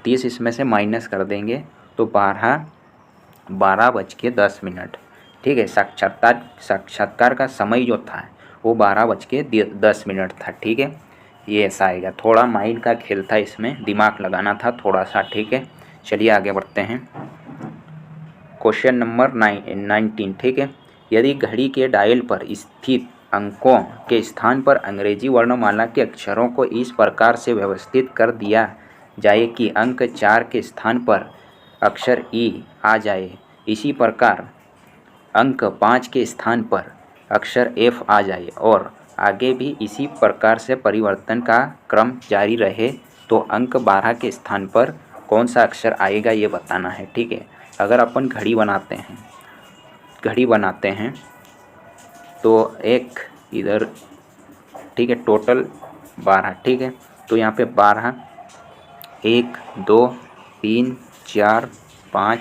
30 इसमें से माइनस कर देंगे तो 12:10। ठीक है, साक्षात्कार का समय जो था वो 12:10 था। ठीक है, ये ऐसा आएगा। थोड़ा माइंड का खेल था, इसमें दिमाग लगाना था थोड़ा सा। ठीक है, चलिए आगे बढ़ते हैं। Question number 19। ठीक है, यदि घड़ी के डायल पर स्थित अंकों के स्थान पर अंग्रेजी वर्णमाला के अक्षरों को इस प्रकार से व्यवस्थित कर दिया जाए कि अंक 4 के स्थान पर अक्षर ई आ जाए, इसी प्रकार अंक 5 के स्थान पर अक्षर एफ आ जाए और आगे भी इसी प्रकार से परिवर्तन का क्रम जारी रहे, तो अंक 12 के स्थान पर कौन सा अक्षर आएगा ये बताना है। ठीक है, अगर अपन घड़ी बनाते हैं तो एक इधर, ठीक है, टोटल 12। ठीक है, तो यहाँ पे 12, 1 2 3 4 5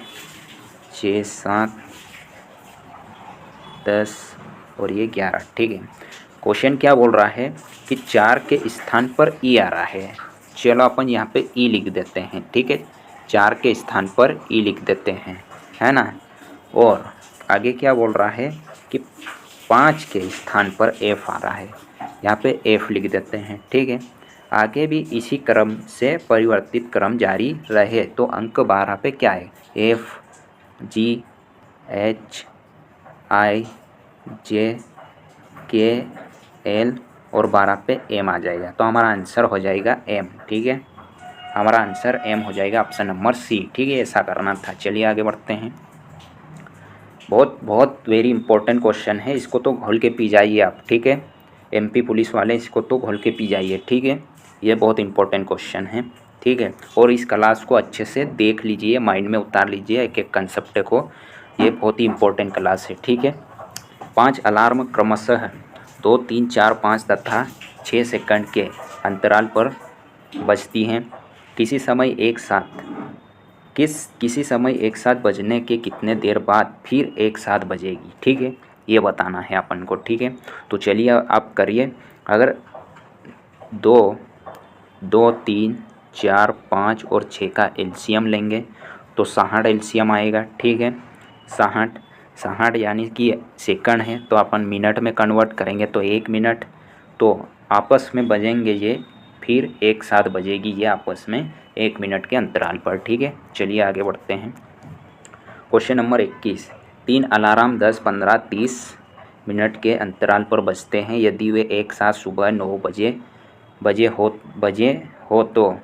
6 7 10 और ये 11। ठीक है, क्वेश्चन क्या बोल रहा है कि 4 के स्थान पर ई आ रहा है। चलो अपन यहाँ पे ई लिख देते हैं। ठीक है, 4 के स्थान पर ई लिख देते हैं, है ना। और आगे क्या बोल रहा है कि 5 के स्थान पर एफ आ रहा है, यहाँ पे एफ लिख देते हैं। ठीक है, आगे भी इसी क्रम से परिवर्तित क्रम जारी रहे, तो अंक 12 पे क्या है, एफ जी एच आई जे के एल और 12 पे एम आ जाएगा। तो हमारा आंसर हो जाएगा एम। ठीक है, हमारा आंसर एम हो जाएगा, ऑप्शन नंबर सी। ठीक है, ऐसा करना था। चलिए आगे बढ़ते हैं। बहुत बहुत वेरी इंपॉर्टेंट क्वेश्चन है, इसको तो घोल के पी जाइए आप। ठीक है, एमपी पुलिस वाले इसको तो घोल के पी जाइए। ठीक है, ये बहुत इंपॉर्टेंट क्वेश्चन है। ठीक है, और इस क्लास को अच्छे से देख लीजिए, माइंड में उतार लीजिए एक एक कंसेप्ट को, ये बहुत ही इंपॉर्टेंट क्लास है। ठीक है, 5 अलार्म क्रमशः 2 3 4 5 तथा 6 सेकंड के अंतराल पर बजती हैं। किसी समय एक साथ बजने के कितने देर बाद फिर एक साथ बजेगी। ठीक है, ये बताना है अपन को। ठीक है, तो चलिए आप करिए। अगर 2 2 3 4 5 और 6 का एलसीएम लेंगे तो 60 एलसीएम आएगा। ठीक है, 60 यानी कि सेकंड है, तो अपन मिनट में कन्वर्ट करेंगे तो 1 मिनट, तो आपस में बजेंगे ये, फिर एक साथ बजेगी ये आपस में 1 मिनट के अंतराल पर। ठीक है, चलिए आगे बढ़ते हैं। Question number 21। 3 अलार्म 10 15 30 मिनट के अंतराल पर बजते हैं। यदि वे एक साथ सुबह 9 बजे हो तो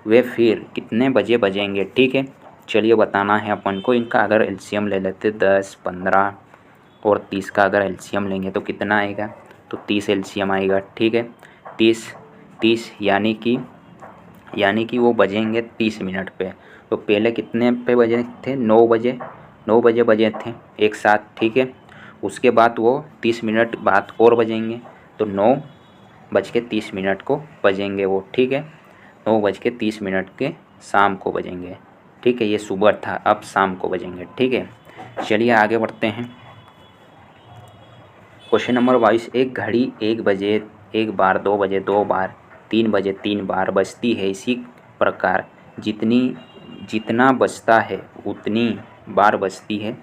वे फिर कितने बजे बजेंगे। ठीक है, चलिए बताना है अपन को। इनका अगर एलसीएम ले लेते 10 15 और 30 का अगर एलसीएम लेंगे तो कितना आएगा, तो 30 एलसीएम आएगा। ठीक है, 30 यानी कि वो बजेंगे 30 मिनट पे। तो पहले कितने पे बजे थे, 9 बजे बजे थे एक साथ। ठीक है, उसके बाद वो 30 मिनट बाद और बजेंगे, तो 9:30 को बजेंगे वो। ठीक है, 9:30 के शाम को बजेंगे। ठीक है, ये सुबह था, अब शाम को बजेंगे। ठीक है, चलिए आगे बढ़ते हैं। Question number 22। एक घड़ी 1 बजे 1 बार, 2 बजे 2 बार, 3 बजे 3 बार बजती है। इसी प्रकार जितना बजता है उतनी बार बजती है।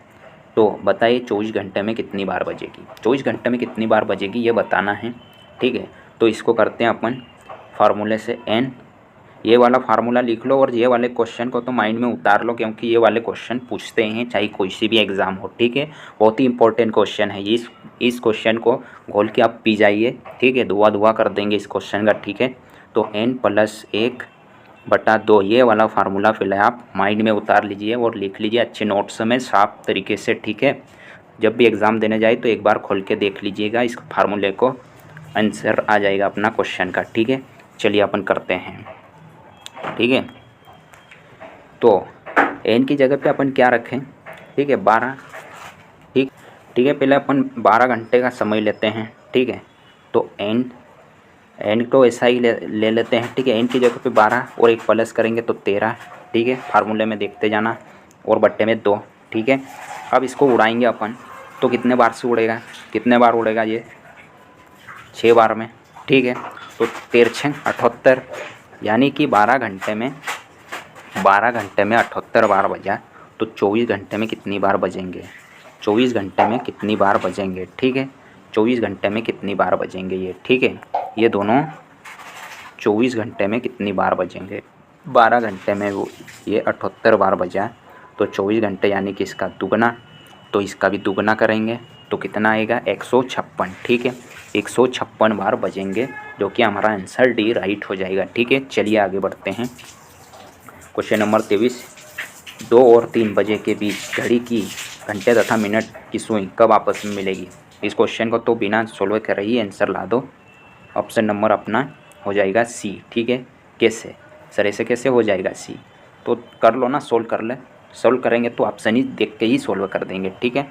तो बताइए 24 घंटे में कितनी बार बजेगी। 24 घंटे में कितनी बार बजेगी ये बताना है। ठीक है, तो इसको करते हैं अपन फार्मूले से। एन, ये वाला फार्मूला लिख लो और ये वाले क्वेश्चन को तो माइंड में उतार लो, क्योंकि ये वाले क्वेश्चन पूछते हैं चाहे कोई सी भी एग्ज़ाम हो। ठीक है, बहुत ही इंपॉर्टेंट क्वेश्चन है। इस क्वेश्चन को घोल के आप पी जाइए। ठीक है, दुआ कर देंगे इस क्वेश्चन का। ठीक है, तो n+1/2 ये वाला फार्मूला फिलहाल आप माइंड में उतार लीजिए और लिख लीजिए अच्छे नोट्स में साफ तरीके से। ठीक है, जब भी एग्ज़ाम देने जाए तो एक बार खोल के देख लीजिएगा इस फार्मूले को, आंसर आ जाएगा अपना क्वेश्चन का। ठीक है, चलिए अपन करते हैं। ठीक है, तो एन की जगह पे अपन क्या रखें, ठीक है 12। ठीक है, पहले अपन 12 घंटे का समय लेते हैं। ठीक है, तो एन तो ऐसा ही ले लेते हैं। ठीक है, एन की जगह पे 12 और एक प्लस करेंगे तो 13। ठीक है, फार्मूले में देखते जाना, और बट्टे में 2। ठीक है, अब इसको उड़ाएंगे अपन तो कितने बार से उड़ेगा, कितने बार उड़ेगा ये 6 बार में। ठीक है, तो 13 78, यानी कि 12 घंटे में 78 बार बजा, तो 24 घंटे में कितनी बार बजेंगे, 24 घंटे में कितनी बार बजेंगे। ठीक है, 24 घंटे में कितनी बार बजेंगे ये, ठीक है। ये दोनों 24 घंटे में कितनी बार बजेंगे, 12 घंटे में वो ये 78 बार बजा, तो 24 घंटे यानी कि इसका दुगना, तो इसका भी दुगना करेंगे तो कितना आएगा 156, ठीक है। 156 बार बजेंगे, जो कि हमारा आंसर डी राइट हो जाएगा, ठीक है। चलिए आगे बढ़ते हैं। क्वेश्चन नंबर 23, 2 और 3 बजे के बीच घड़ी की घंटे तथा मिनट की सुई कब आपस में मिलेगी। इस क्वेश्चन को तो बिना सोल्व कर ही आंसर ला दो। ऑप्शन नंबर अपना हो जाएगा सी, ठीक है। कैसे सर, ऐसे कैसे हो जाएगा सी, तो कर लो ना, सोल्व कर ले। सोल्व करेंगे तो ऑप्शन ही देख के ही सोल्व कर देंगे, ठीक है।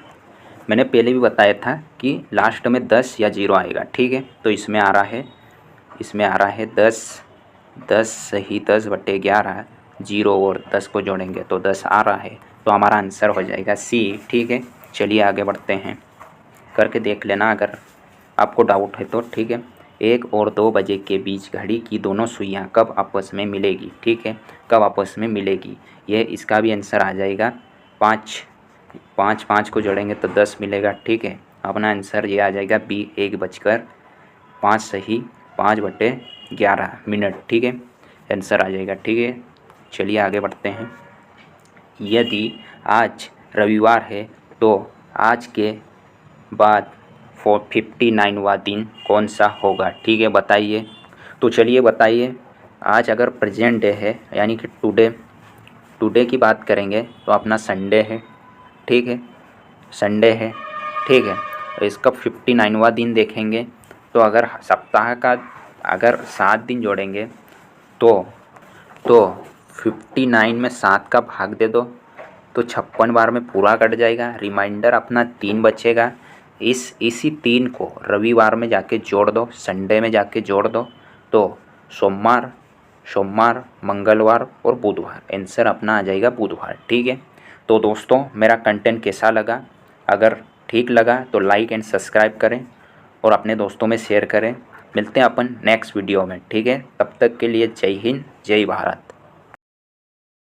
मैंने पहले भी बताया था कि लास्ट में 10 या 0 आएगा, ठीक है। तो इसमें आ रहा है 10 सही 10/11, 0 और 10 को जोड़ेंगे तो 10 आ रहा है, तो हमारा आंसर हो जाएगा सी, ठीक है। चलिए आगे बढ़ते हैं, करके देख लेना अगर आपको डाउट है तो, ठीक है। 1 और 2 बजे के बीच घड़ी की दोनों सुइयां कब आपस में मिलेगी, ठीक है। कब आपस में मिलेगी, ये इसका भी आंसर आ जाएगा 5 को जोड़ेंगे तो 10 मिलेगा, ठीक है। अपना आंसर ये आ जाएगा बी, 1:05 सही 5/11 मिनट, ठीक है। आंसर आ जाएगा, ठीक है। चलिए आगे बढ़ते हैं। यदि आज रविवार है तो आज के बाद 59वां दिन कौन सा होगा, ठीक है, बताइए। तो चलिए बताइए, आज अगर प्रेजेंट डे है यानी कि टुडे की बात करेंगे तो अपना संडे है, ठीक है, संडे है, ठीक है। तो इसका 59वां दिन देखेंगे तो अगर सप्ताह का अगर 7 दिन जोड़ेंगे तो 59 में 7 का भाग दे दो तो 56 बार में पूरा कट जाएगा। रिमाइंडर अपना 3 बचेगा। इसी 3 को रविवार में जाके जोड़ दो, संडे में जाके जोड़ दो तो सोमवार, मंगलवार और बुधवार, आंसर अपना आ जाएगा बुधवार, ठीक है। तो दोस्तों मेरा कंटेंट कैसा लगा, अगर ठीक लगा तो लाइक एंड सब्सक्राइब करें और अपने दोस्तों में शेयर करें। मिलते हैं अपन नेक्स्ट वीडियो में, ठीक है। तब तक के लिए जय हिंद, जय भारत।